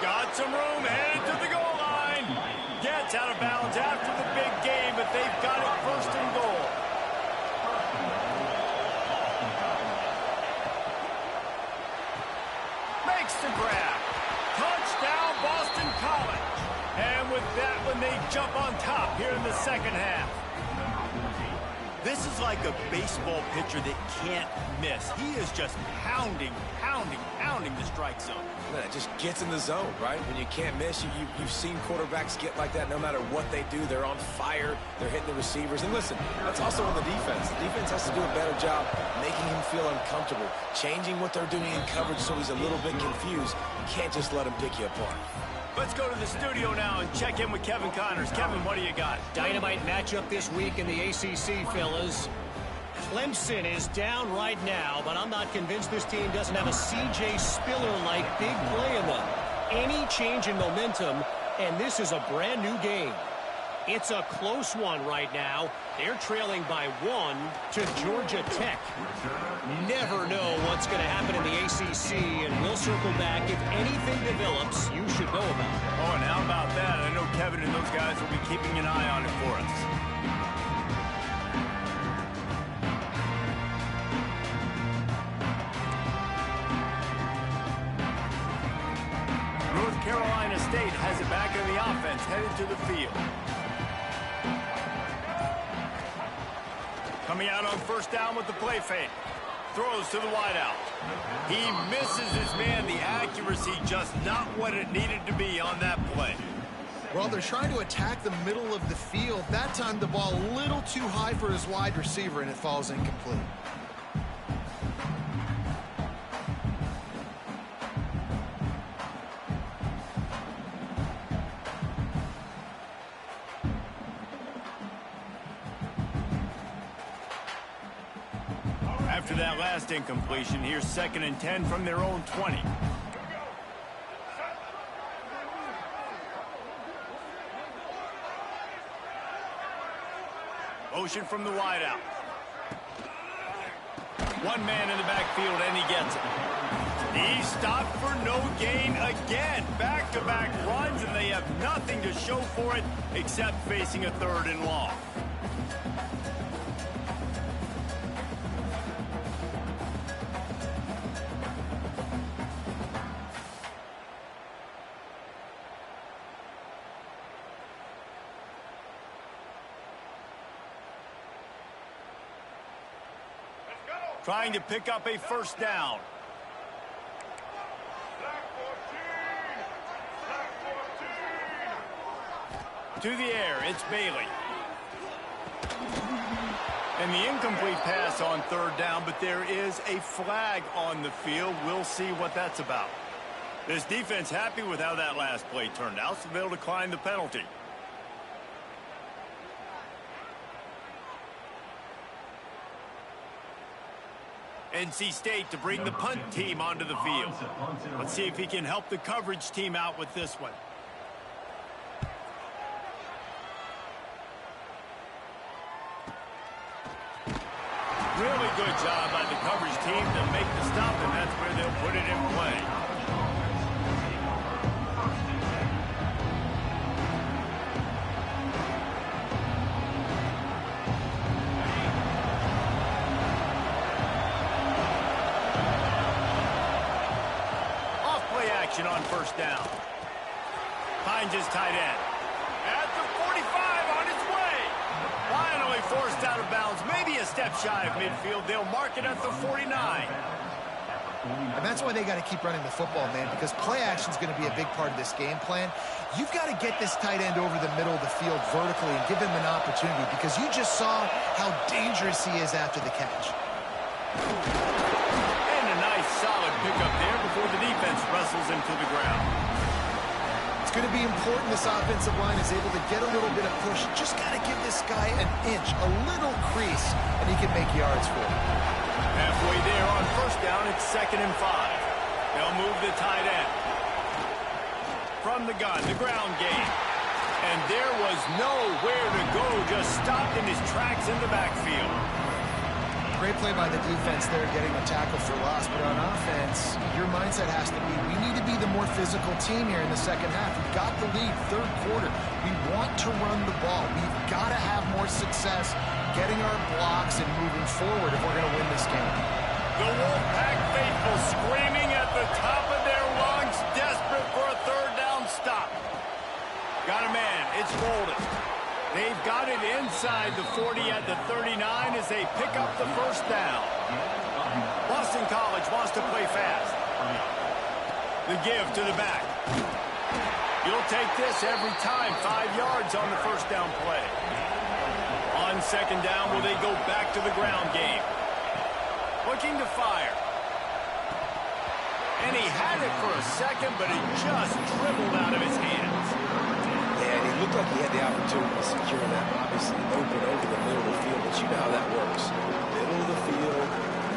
Got some room, headed to the goal line. Gets out of bounds after the big game, but they've got it first and goal. Makes the grab. Touchdown, Boston College. And with that one, they jump on top here in the second half. This is like a baseball pitcher that can't miss. He is just pounding the strike zone. Man, it just gets in the zone, right? When you can't miss, you've seen quarterbacks get like that no matter what they do. They're on fire. They're hitting the receivers. And listen, that's also on the defense. The defense has to do a better job making him feel uncomfortable, changing what they're doing in coverage so he's a little bit confused. You can't just let him pick you apart. Let's go to the studio now and check in with Kevin Connors. Kevin, what do you got? Dynamite matchup this week in the ACC, fellas. Clemson is down right now, but I'm not convinced this team doesn't have a C.J. Spiller-like big play in them. Any change in momentum, and this is a brand new game. It's a close one right now. They're trailing by 1 to Georgia Tech. Never know what's going to happen in the ACC, and we'll circle back if anything develops you should know about. Oh, and how about that? I know Kevin and those guys will be keeping an eye on it for us. North Carolina State has it back in the offense, headed to the field. Coming out on first down with the play fake. Throws to the wideout. He misses his man. The accuracy just not what it needed to be on that play. Well, they're trying to attack the middle of the field. That time the ball a little too high for his wide receiver, and it falls incomplete. After that last incompletion, here's 2nd and 10 from their own 20. Motion from the wideout. One man in the backfield, and he gets it. He stopped for no gain again. Back-to-back runs, and they have nothing to show for it except facing a 3rd and long. Trying to pick up a first down. To the air, it's Bailey. And the incomplete pass on third down, but there is a flag on the field. We'll see what that's about. This defense happy with how that last play turned out, so they'll decline the penalty. NC State to bring the punt team onto the field. Let's see if he can help the coverage team out with this one. Really good job by the coverage team to make the stop, and that's where they'll put it in play. Off-play action on first down. Finds his tight end. At the 45 on its way. Finally forced out of bounds. Maybe a step shy of midfield. They'll mark it at the 49. And that's why they got to keep running the football, man, because play action is going to be a big part of this game plan. You've got to get this tight end over the middle of the field vertically and give him an opportunity, because you just saw how dangerous he is after the catch. And a nice solid pickup there before the defense wrestles him to the ground. It's going to be important this offensive line is able to get a little bit of push. Just got to give this guy an inch, a little crease, and he can make yards for it. Halfway there on first down, it's 2nd and 5. They'll move the tight end. From the gun, the ground game. And there was nowhere to go, just stopped in his tracks in the backfield. Great play by the defense there, getting a tackle for loss. But on offense, your mindset has to be, we need to be the more physical team here in the second half. We've got the lead, third quarter. We want to run the ball. We've got to have more success getting our blocks and moving forward if we're going to win this game. The Wolfpack faithful screaming at the top of their lungs, desperate for a third down stop. Got a man, it's Bolden. They've got it inside the 40 at the 39 as they pick up the first down. Boston College wants to play fast. The give to the back. You'll take this every time. 5 yards on the first down play. On second down, will they go back to the ground game? Looking to fire. And he had it for a second, but it just dribbled out of his hands. Yeah, and he looked like he had the opportunity to secure that. Obviously open over the middle of the field, but you know how that works. Middle of the field,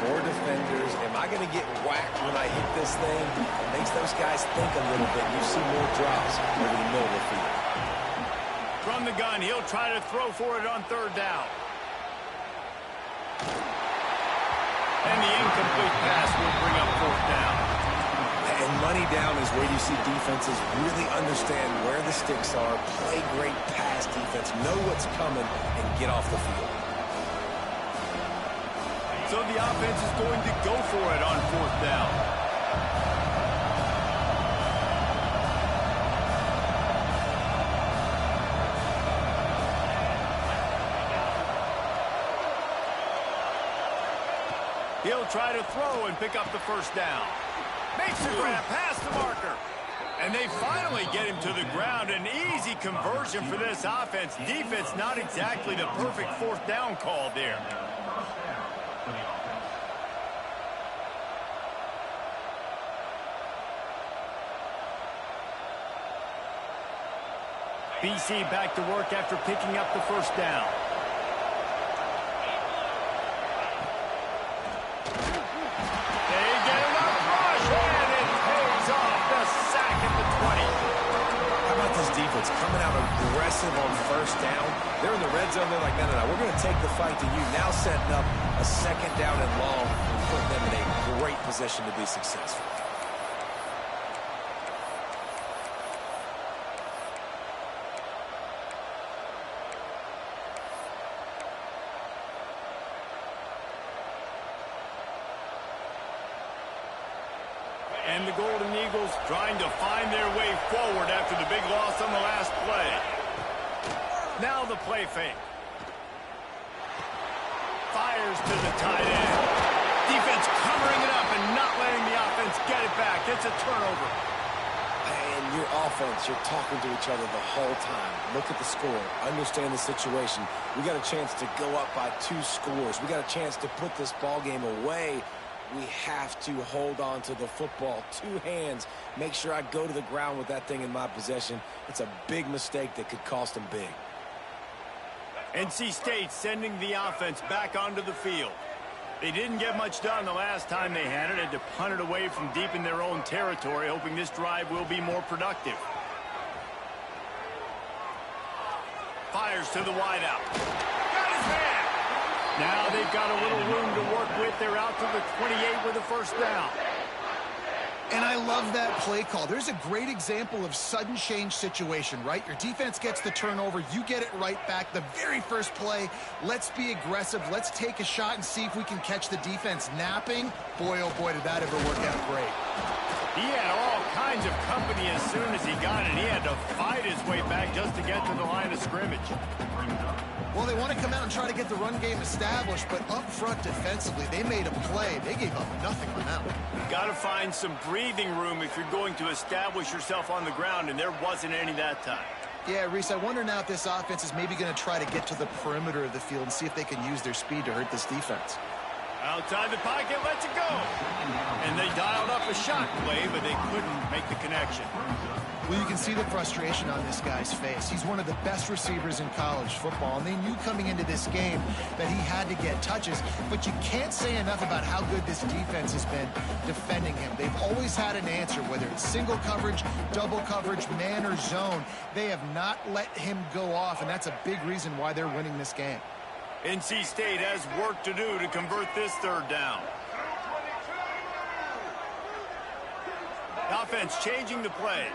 more defenders. Am I going to get whacked when I hit this thing? It makes those guys think a little bit. You see more drops over the middle of the field. From the gun, he'll try to throw for it on third down. And the incomplete pass will bring up fourth down. And money down is where you see defenses really understand where the sticks are, play great pass defense, know what's coming, and get off the field. So the offense is going to go for it on fourth down. He'll try to throw and pick up the first down. Makes the grab past the marker. And they finally get him to the ground. An easy conversion for this offense. Defense not exactly the perfect fourth down call there. BC back to work after picking up the first down. Defense coming out aggressive on first down. They're in the red zone. They're like, no, we're going to take the fight to you. Now setting up a second down and long and put them in a great position to be successful. And the Golden Eagles trying to find their way forward after the big loss on the last play. Now the play fake. Fires to the tight end. gets a turnover. And your offense, you're talking to each other the whole time. Look at the score. Understand the situation. We got a chance to go up by 2 scores. We got a chance to put this ball game away. We have to hold on to the football. 2 hands. Make sure I go to the ground with that thing in my possession. It's a big mistake that could cost them big. NC State sending the offense back onto the field. They didn't get much done the last time they had it. Had to punt it away from deep in their own territory, hoping this drive will be more productive. Fires to the wideout. Got his man. Now they've got a little room to work with. They're out to the 28 with a first down. And I love that play call. There's a great example of sudden change situation, right? Your defense gets the turnover. You get it right back. The very first play, let's be aggressive. Let's take a shot and see if we can catch the defense napping. Boy, oh boy, did that ever work out great. He had all kinds of company as soon as he got it. He had to fight his way back just to get to the line of scrimmage. Well, they want to come out and try to get the run game established, but up front defensively, they made a play. They gave up nothing on that one. Got to find some breathing room if you're going to establish yourself on the ground, and there wasn't any that time. Yeah, Reese, I wonder now if this offense is maybe going to try to get to the perimeter of the field and see if they can use their speed to hurt this defense. Outside the pocket, lets it go. And they dialed up a shot play, but they couldn't make the connection. Well, you can see the frustration on this guy's face. He's one of the best receivers in college football, and they knew coming into this game that he had to get touches, but you can't say enough about how good this defense has been defending him. They've always had an answer, whether it's single coverage, double coverage, man or zone. They have not let him go off, and that's a big reason why they're winning this game. NC State has work to do to convert this third down. Offense changing the play.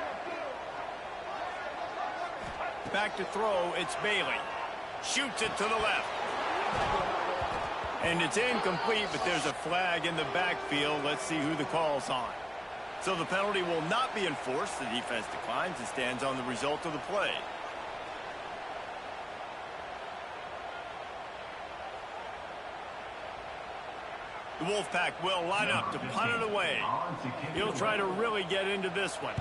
Back to throw, it's Bailey. Shoots it to the left. And it's incomplete, but there's a flag in the backfield. Let's see who the call's on. So the penalty will not be enforced. The defense declines and stands on the result of the play. The Wolfpack will line up to punt it away. He'll try to really get into this one.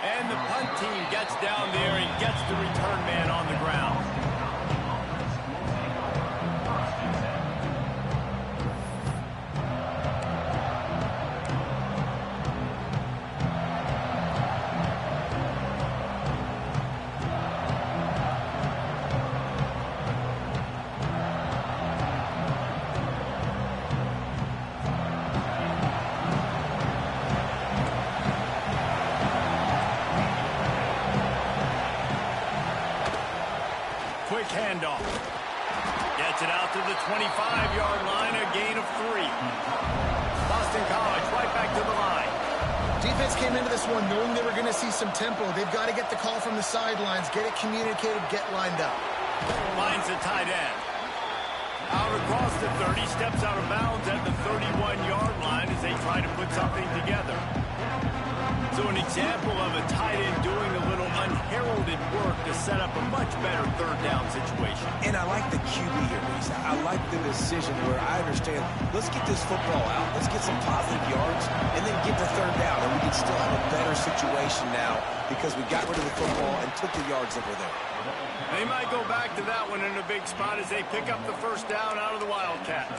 And the punt team gets down there and gets the return man on the ground. Quick handoff. Gets it out to the 25-yard line, a gain of 3. Boston College right back to the line. Defense came into this one knowing they were going to see some tempo. They've got to get the call from the sidelines, get it communicated, get lined up. Finds the tight end. Out across the 30, steps out of bounds at the 31-yard line as they try to put something together. So an example of a tight end doing a little unheralded work to set up a much better third down situation. And I like the QB here, Reese. I like the decision where I understand, let's get this football out, let's get some positive yards, and then get the third down, and we can still have a better situation now because we got rid of the football and took the yards that were there. They might go back to that one in a big spot as they pick up the first down out of the Wildcat.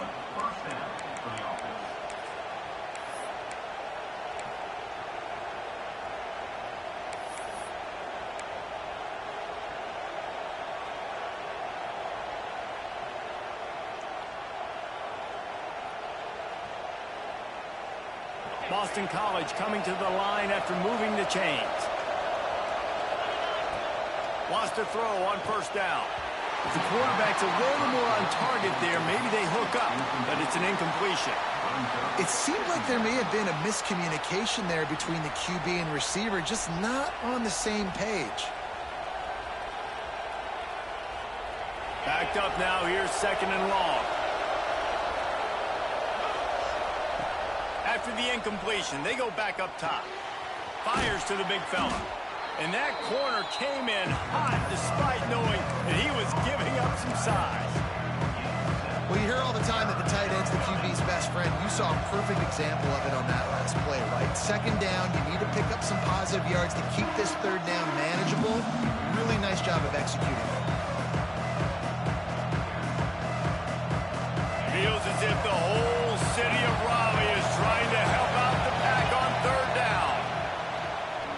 Boston College coming to the line after moving the chains. Wants to throw on first down. The quarterback's a little more on target there. Maybe they hook up, but it's an incompletion. It seemed like there may have been a miscommunication there between the QB and receiver, just not on the same page. Backed up now, here's second and long. After the incompletion, they go back up top. Fires to the big fella. And that corner came in hot despite knowing that he was giving up some size. Well, Well, you hear all the time that the tight end's the QB's best friend. You saw a perfect example of it on that last play, right? Second down, you need to pick up some positive yards to keep this third down manageable. Really nice job of executing it. Feels as if the whole city of Raleigh is trying to help out the pack on third down.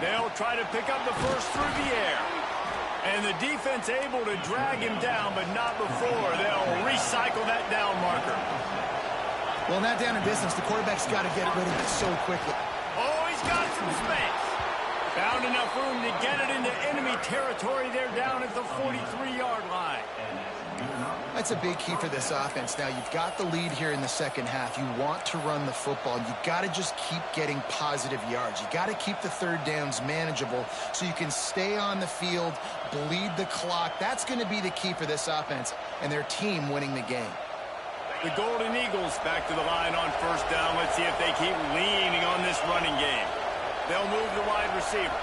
They'll try to pick up the first through the air. And the defense able to drag him down, but not before. They'll recycle that down marker. Well, not down in distance. The quarterback's got to get rid of it so quickly. Oh, he's got some space. Found enough room to get it into enemy territory. They're down at the 43-yard line. That's a big key for this offense. Now, you've got the lead here in the second half. You want to run the football. You got to just keep getting positive yards. You got to keep the third downs manageable so you can stay on the field, bleed the clock. That's going to be the key for this offense and their team winning the game. The Golden Eagles back to the line on first down. Let's see if they keep leaning on this running game. They'll move the wide receiver.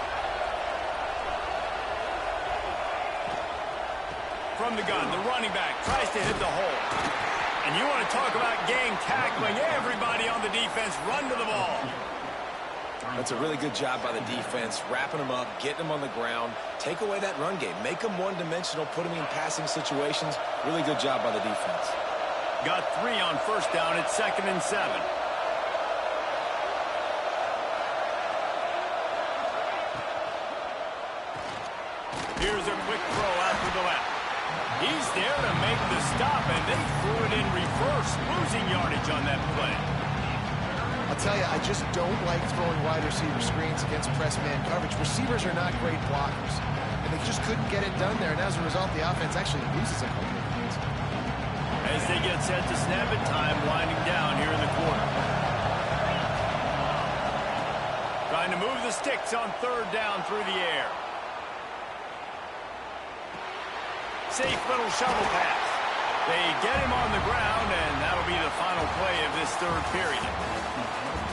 From the gun, the running back tries to hit the hole. And you want to talk about game tackling. Everybody on the defense run to the ball. That's a really good job by the defense, wrapping them up, getting them on the ground, take away that run game, make them one-dimensional, put them in passing situations. Really good job by the defense. Got 3 on first down at 2nd and 7. Here's a quick throw out to the left. He's there to make the stop, and they threw it in reverse, losing yardage on that play. I'll tell you, I just don't like throwing wide receiver screens against press man coverage. Receivers are not great blockers, and they just couldn't get it done there, and as a result, the offense actually loses a couple of points. As they get set to snap it, time winding down here in the quarter. Trying to move the sticks on third down through the air. Safe little shovel pass. They get him on the ground, and that'll be the final play of this third period.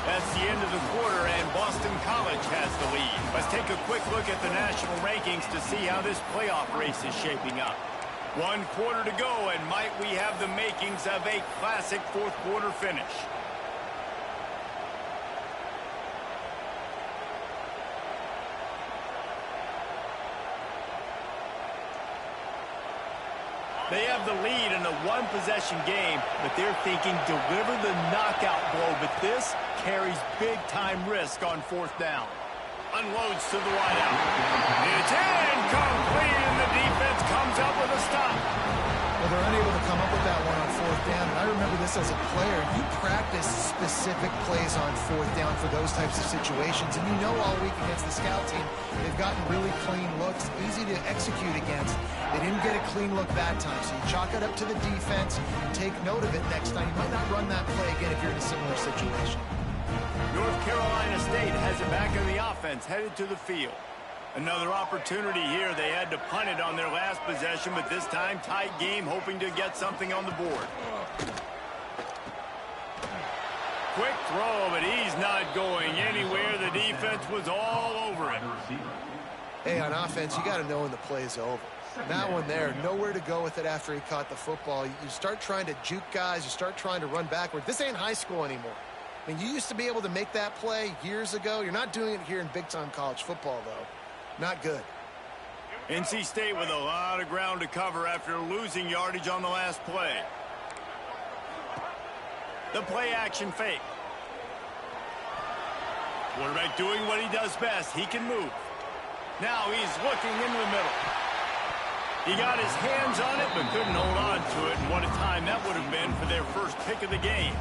That's the end of the quarter, and Boston College has the lead. Let's take a quick look at the national rankings to see how this playoff race is shaping up. 1 quarter to go, and might we have the makings of a classic fourth quarter finish. They have the lead in a one-possession game, but they're thinking deliver the knockout blow, but this carries big-time risk on fourth down. Unloads to the wideout. It's incomplete, and the defense comes up with a stop. Well, they're unable to come up with that one on fourth down, and I remember this as a player. You practice specific plays on fourth down for those types of situations, and you know all week against the scout team, they've gotten really clean looks, easy to execute against. They didn't get a clean look that time, so you chalk it up to the defense and take note of it next time. You might not run that play again if you're in a similar situation. North Carolina State has it back in the offense, headed to the field. Another opportunity here. They had to punt it on their last possession, but this time tight game, hoping to get something on the board. Quick throw, but he's not going anywhere. The defense was all over him. Hey, on offense, you got to know when the play's over. That one there, nowhere to go with it after he caught the football. You start trying to juke guys. You start trying to run backward. This ain't high school anymore. I mean, you used to be able to make that play years ago. You're not doing it here in big-time college football, though. Not good. NC State with a lot of ground to cover after losing yardage on the last play. The play action fake. Quarterback doing what he does best. He can move. Now he's looking into the middle. He got his hands on it, but couldn't hold on to it. And what a time that would have been for their first pick of the game.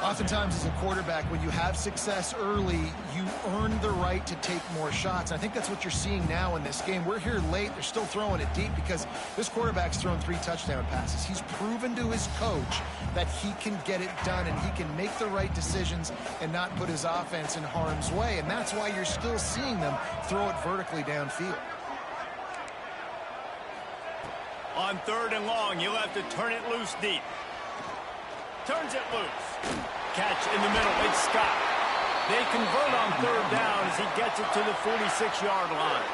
Oftentimes as a quarterback, when you have success early, you earn the right to take more shots. I think that's what you're seeing now in this game. We're here late. They're still throwing it deep because this quarterback's thrown 3 touchdown passes. He's proven to his coach that he can get it done and he can make the right decisions and not put his offense in harm's way. And that's why you're still seeing them throw it vertically downfield. On third and long, you'll have to turn it loose deep. Turns it loose. Catch in the middle. It's Scott. They convert on third down as he gets it to the 46-yard line.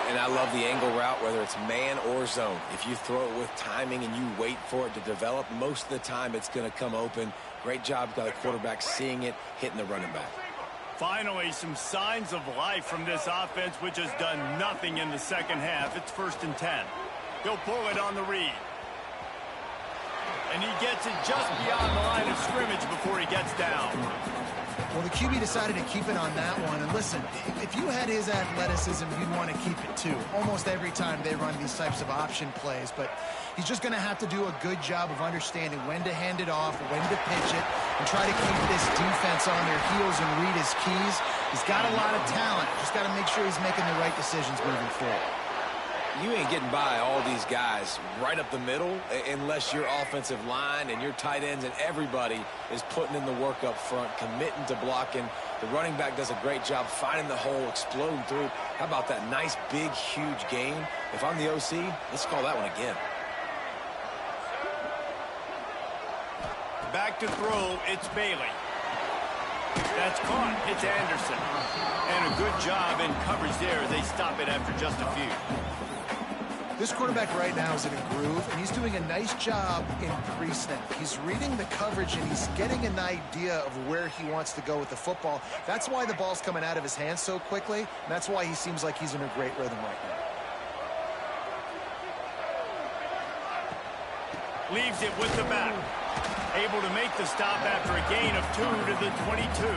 And I love the angle route, whether it's man or zone. If you throw it with timing and you wait for it to develop, most of the time it's going to come open. Great job by the quarterback seeing it, hitting the running back. Finally, some signs of life from this offense, which has done nothing in the second half. It's 1st and 10. He'll pull it on the read. And he gets it just beyond the line of scrimmage before he gets down. Well, the QB decided to keep it on that one. And listen, if you had his athleticism, you'd want to keep it too. Almost every time they run these types of option plays. But he's just going to have to do a good job of understanding when to hand it off, when to pitch it, and try to keep this defense on their heels and read his keys. He's got a lot of talent. Just got to make sure he's making the right decisions moving forward. You ain't getting by all these guys right up the middle unless your offensive line and your tight ends and everybody is putting in the work up front, committing to blocking. The running back does a great job finding the hole, exploding through. How about that nice, big, huge gain? If I'm the OC, let's call that one again. Back to throw, it's Bailey. That's caught, it's Anderson. And a good job in coverage there. They stop it after just a few. This quarterback right now is in a groove, and he's doing a nice job in pre-snap. He's reading the coverage, and he's getting an idea of where he wants to go with the football. That's why the ball's coming out of his hands so quickly, and that's why he seems like he's in a great rhythm right now. Leaves it with the back. Able to make the stop after a gain of 2 to the 22.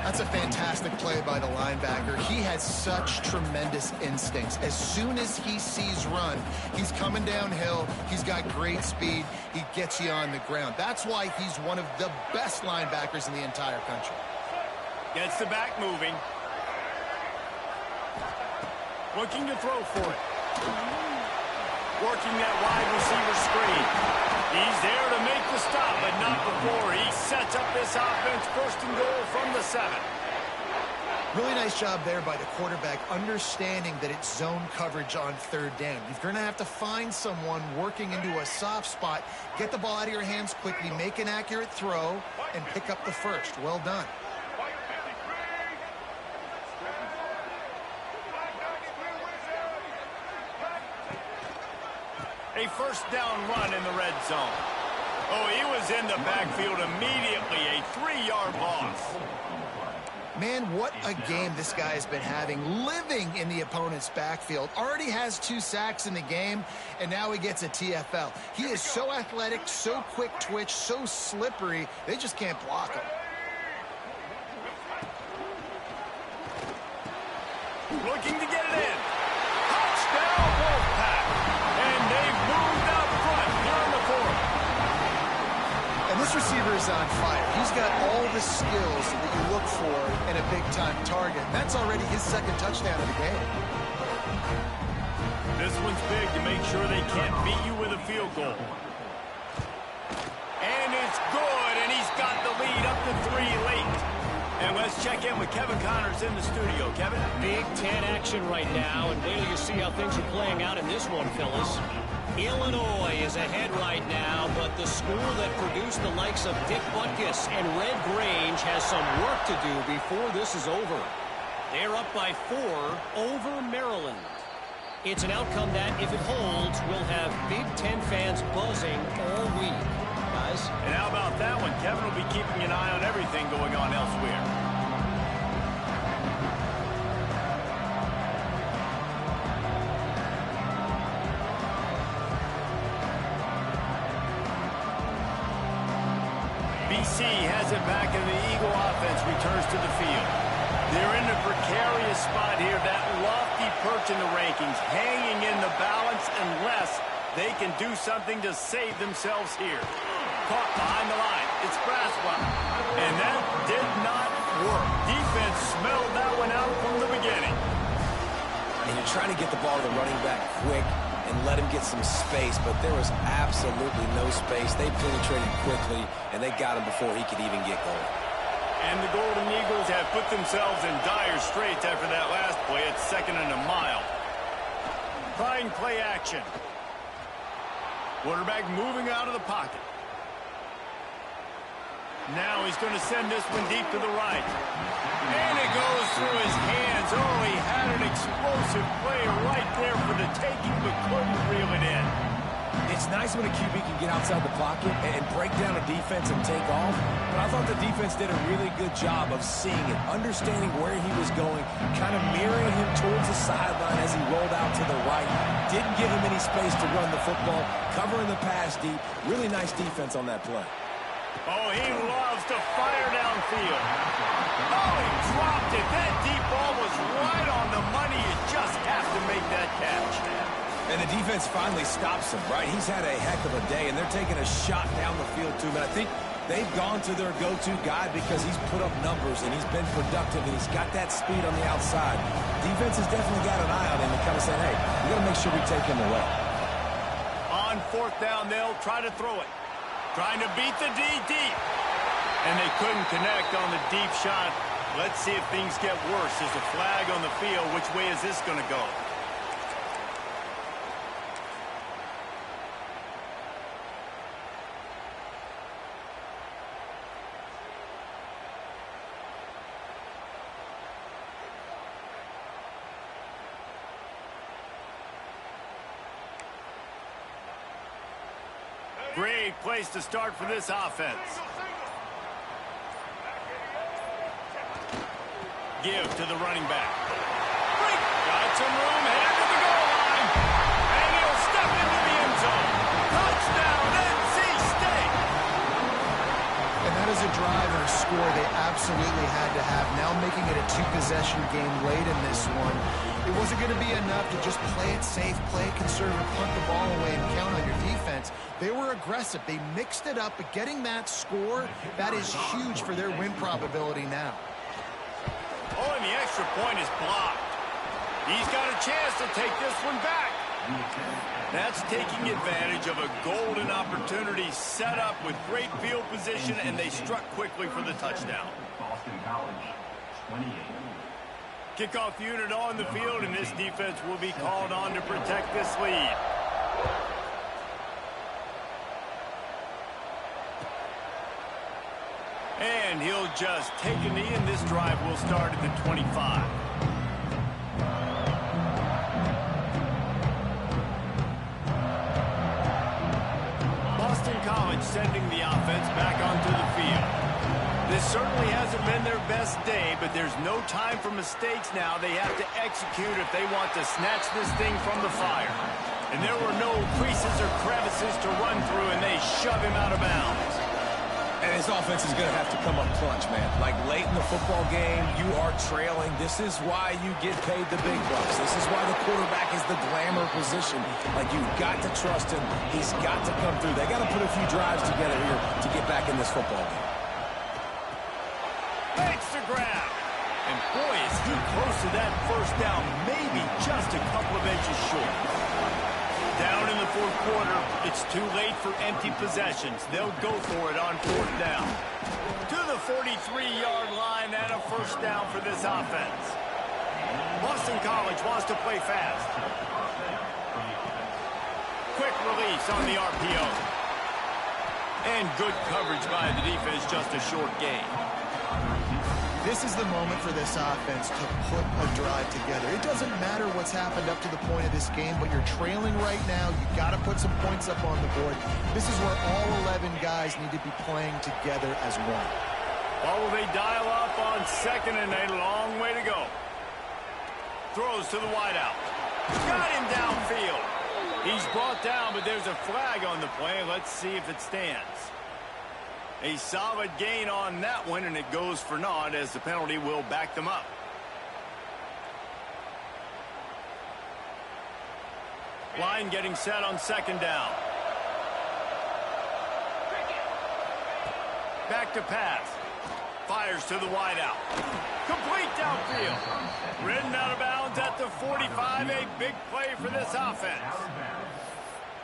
That's a fantastic play by the linebacker. He has such tremendous instincts. As soon as he sees run, he's coming downhill. He's got great speed. He gets you on the ground. That's why he's one of the best linebackers in the entire country. Gets the back moving. Looking to throw for it. Working that wide receiver screen. He's there to make the stop, but not before. He sets up this offense 1st and goal from the 7. Really nice job there by the quarterback, understanding that it's zone coverage on 3rd down. You're going to have to find someone working into a soft spot, get the ball out of your hands quickly, make an accurate throw, and pick up the first. Well done. A 1st down run in the red zone. Oh, he was in the backfield immediately. A 3-yard loss. Man, what a game this guy has been having, living in the opponent's backfield. Already has 2 sacks in the game, and now he gets a TFL. He is so athletic, so quick twitch, so slippery, they just can't block him. Looking to get it in. Touchdown, Wolfpack. And they've moved out front here in the 4th. And this receiver is on fire. He's got all the skills that you look for in a big-time target. That's already his 2nd touchdown of the game. This one's big to make sure they can't beat you with a field goal. And it's good, and he's got the lead up to 3 late. And let's check in with Kevin Connors in the studio. Kevin? Big 10 action right now, and wait till you see how things are playing out in this one, fellas. Illinois is ahead right now, but the school that produced the likes of Dick Butkus and Red Grange has some work to do before this is over. They're up by 4 over Maryland. It's an outcome that, if it holds, will have Big Ten fans buzzing all week. Guys? And how about that one? Kevin will be keeping an eye on everything going on elsewhere. BC has it back, and the Eagle offense returns to the field. They're in a precarious spot here, that lofty perch in the rankings, hanging in the balance unless they can do something to save themselves here. Caught behind the line. It's Braswell. And that did not work. Defense smelled that one out from the beginning. And you're trying to get the ball to the running back quick and let him get some space, but there was absolutely no space. They penetrated quickly, and they got him before he could even get going. And the Golden Eagles have put themselves in dire straits after that last play. It's 2nd and a mile. Trying play action. Quarterback moving out of the pocket. Now he's going to send this one deep to the right. And it goes through his hands. Oh, he had an explosive play right there for the taking, but couldn't reel it in. It's nice when a QB can get outside the pocket and break down a defense and take off, but I thought the defense did a really good job of seeing it, understanding where he was going, kind of mirroring him towards the sideline as he rolled out to the right. Didn't give him any space to run the football, covering the pass deep. Really nice defense on that play. Oh, he loves to fire downfield. Oh, he dropped it. That deep ball was right on the money. You just have to make that catch. And the defense finally stops him, right? He's had a heck of a day, and they're taking a shot down the field to him. And I think they've gone to their go-to guy because he's put up numbers, and he's been productive, and he's got that speed on the outside. Defense has definitely got an eye on him and kind of saying, hey, we got to make sure we take him away. On fourth down, they'll try to throw it. Trying to beat the D deep. And they couldn't connect on the deep shot. Let's see if things get worse. There's a flag on the field. Which way is this going to go? Great place to start for this offense. Give to the running back. Got some room, headed to the goal line. And he'll step into the end zone. Touchdown, NC State. And that is a drive and a score they absolutely had to have. Now making it a two-possession game late in this one. It wasn't going to be enough to just play it safe, play it conservative, punt the ball away, and count on your defense. They were aggressive. They mixed it up, but getting that score, that is huge for their win probability now. Oh, and the extra point is blocked. He's got a chance to take this one back. That's taking advantage of a golden opportunity set up with great field position, and they struck quickly for the touchdown. Boston College, 28. Kickoff unit on the field, and this defense will be called on to protect this lead. And he'll just take a knee, and this drive will start at the 25. Boston College sending the offense back onto the field. This certainly hasn't been their best day, but there's no time for mistakes now. They have to execute if they want to snatch this thing from the fire. And there were no creases or crevices to run through, and they shove him out of bounds. And his offense is going to have to come up clutch, man. Like late in the football game, you are trailing. This is why you get paid the big bucks. This is why the quarterback is the glamour position. Like, you've got to trust him. He's got to come through. They got to put a few drives together here to get back in this football game. Makes the grab. And boy, is he close to that first down. Maybe just a couple of inches short. Down in the fourth quarter, it's too late for empty possessions. They'll go for it on fourth down. To the 43-yard line and a first down for this offense. Boston College wants to play fast. Quick release on the RPO. And good coverage by the defense, just a short gain. This is the moment for this offense to put a drive together. It doesn't matter what's happened up to the point of this game, but you're trailing right now. You've got to put some points up on the board. This is where all 11 guys need to be playing together as one. Well, will they dial up on second and a long way to go? Throws to the wideout. Got him downfield. He's brought down, but there's a flag on the play. Let's see if it stands. A solid gain on that one, and it goes for naught as the penalty will back them up. Line getting set on second down. Back to pass. Fires to the wideout. Complete downfield. Ridden out of bounds at the 45. A big play for this offense.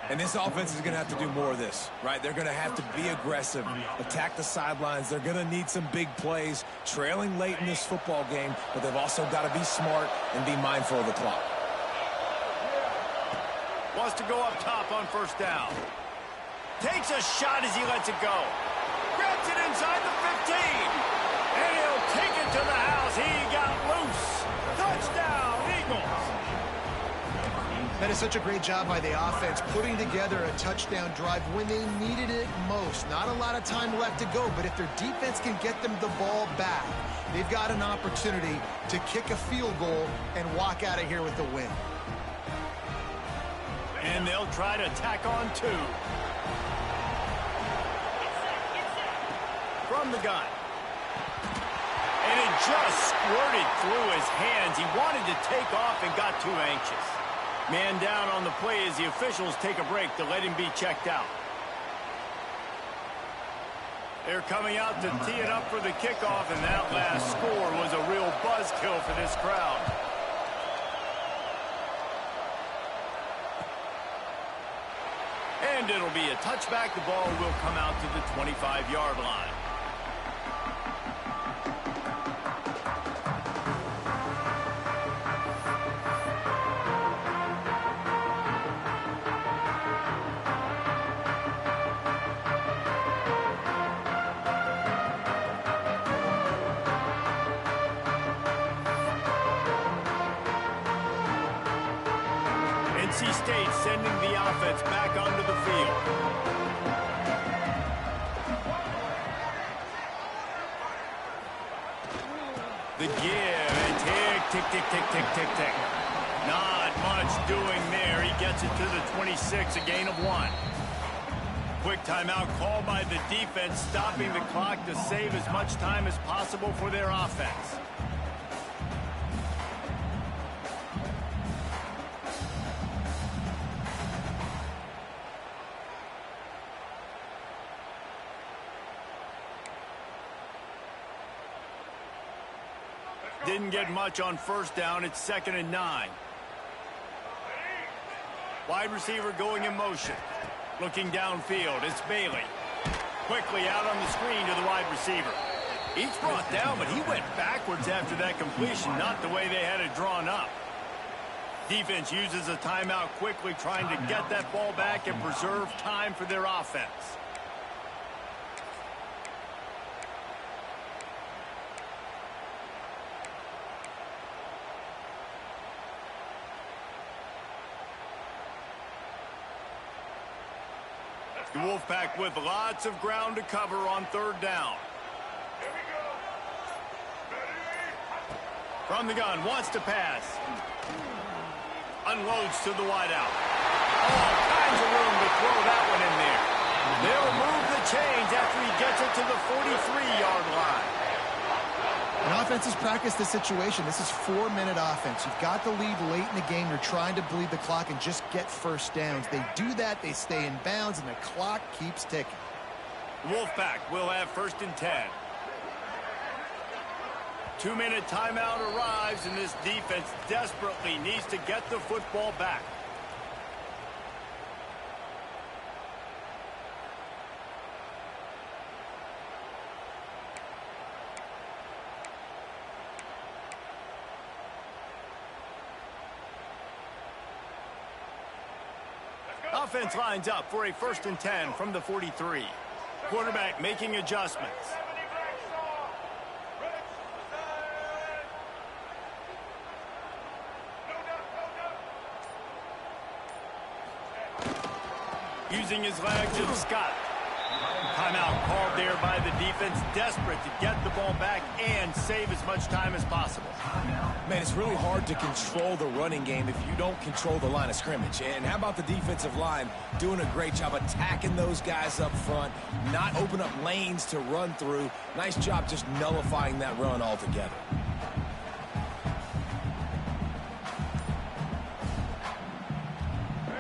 And this offense is going to have to do more of this, right? They're going to have to be aggressive, attack the sidelines. They're going to need some big plays, trailing late in this football game, but they've also got to be smart and be mindful of the clock. Wants to go up top on first down. Takes a shot as he lets it go. Grabs it inside the 15. And he'll take it to the house. He got loose. Touchdown, Eagles. That is such a great job by the offense, putting together a touchdown drive when they needed it most. Not a lot of time left to go, but if their defense can get them the ball back, they've got an opportunity to kick a field goal and walk out of here with the win. And they'll try to tack on 2. From the gun. And it just squirted through his hands. He wanted to take off and got too anxious. Man down on the play as the officials take a break to let him be checked out. They're coming out to tee it up for the kickoff, and that last score was a real buzzkill for this crowd. And it'll be a touchback. The ball will come out to the 25-yard line. NC State sending the offense back onto the field. The give and tick, tick, tick, tick, tick, tick. Not much doing there. He gets it to the 26, a gain of 1. Quick timeout called by the defense, stopping the clock to save as much time as possible for their offense. Didn't get much on first down. It's 2nd and 9. Wide receiver going in motion. Looking downfield. It's Bailey. Quickly out on the screen to the wide receiver. He's brought down, but he went backwards after that completion, not the way they had it drawn up. Defense uses a timeout quickly, trying to get that ball back and preserve time for their offense. The Wolfpack with lots of ground to cover on 3rd down. From the gun, wants to pass. Unloads to the wideout. All kinds of room to throw that one in there. They'll move the chains after he gets it to the 43-yard line. An offense has practiced this situation. This is 4-minute offense. You've got the lead late in the game. You're trying to bleed the clock and just get first downs. They do that, they stay in bounds, and the clock keeps ticking. Wolfpack will have 1st and 10. 2-minute timeout arrives, and this defense desperately needs to get the football back. Offense lines up for a 1st and 10 from the 43. Quarterback making adjustments. Using his legs, and Scott. Timeout called there by the defense, desperate to get the ball back and save as much time as possible. Man, it's really hard to control the running game if you don't control the line of scrimmage. And how about the defensive line doing a great job attacking those guys up front, not open up lanes to run through. Nice job just nullifying that run altogether.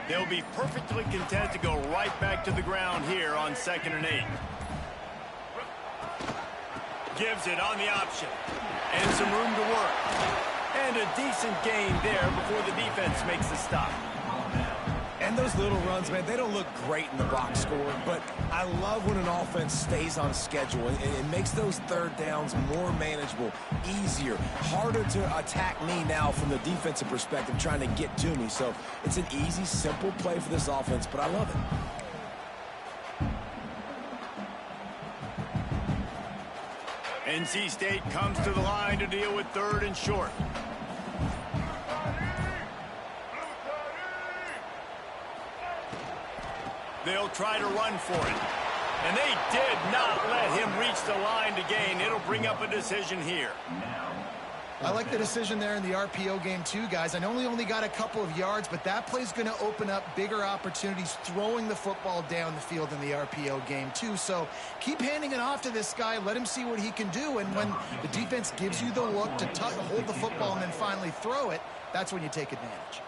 They'll be perfectly content to go right back to the ground here on 2nd and 8. Gives it on the option. And some room to work. And a decent gain there before the defense makes the stop. And those little runs, man, they don't look great in the box score, but I love when an offense stays on schedule. It makes those 3rd downs more manageable, easier, harder to attack me now from the defensive perspective, trying to get to me. So it's an easy, simple play for this offense, but I love it. NC State comes to the line to deal with 3rd and short. They'll try to run for it. And they did not let him reach the line to gain. It'll bring up a decision here. I like the decision there in the RPO game too, guys. I know he only got a couple of yards, but that play's going to open up bigger opportunities throwing the football down the field in the RPO game too. So keep handing it off to this guy. Let him see what he can do. And when the defense gives you the look to hold the football and then finally throw it, that's when you take advantage.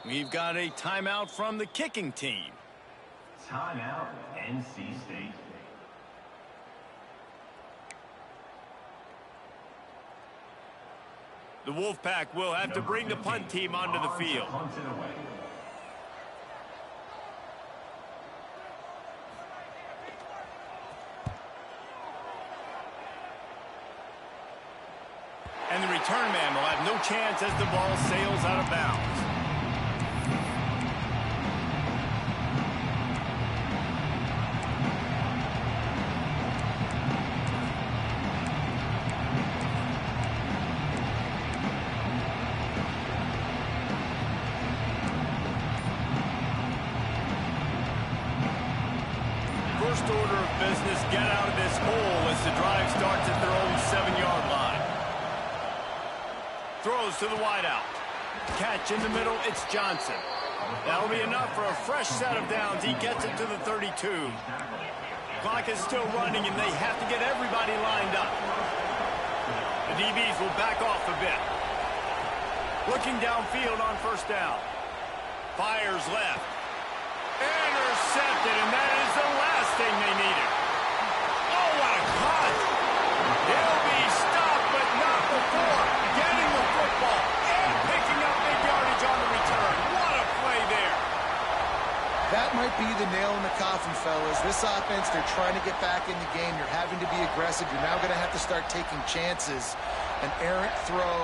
We've got a timeout from the kicking team. Timeout, NC State. The Wolfpack will have to bring the punt team onto the field. And the return man will have no chance as the ball sails out of bounds. First order of business, get out of this hole as the drive starts at their own 7-yard line. Throws to the wideout. Catch in the middle, it's Johnson. That'll be enough for a fresh set of downs. He gets it to the 32. Clock is still running, and they have to get everybody lined up. The DBs will back off a bit. Looking downfield on first down. Fires left. Intercepted, and that is the last thing they needed. Oh, what a cut! He'll be stopped, but not before getting the football and picking up big yardage on the return. What a play there. That might be the nail in the coffin, fellas. This offense, they're trying to get back in the game. You're having to be aggressive. You're now going to have to start taking chances. An errant throw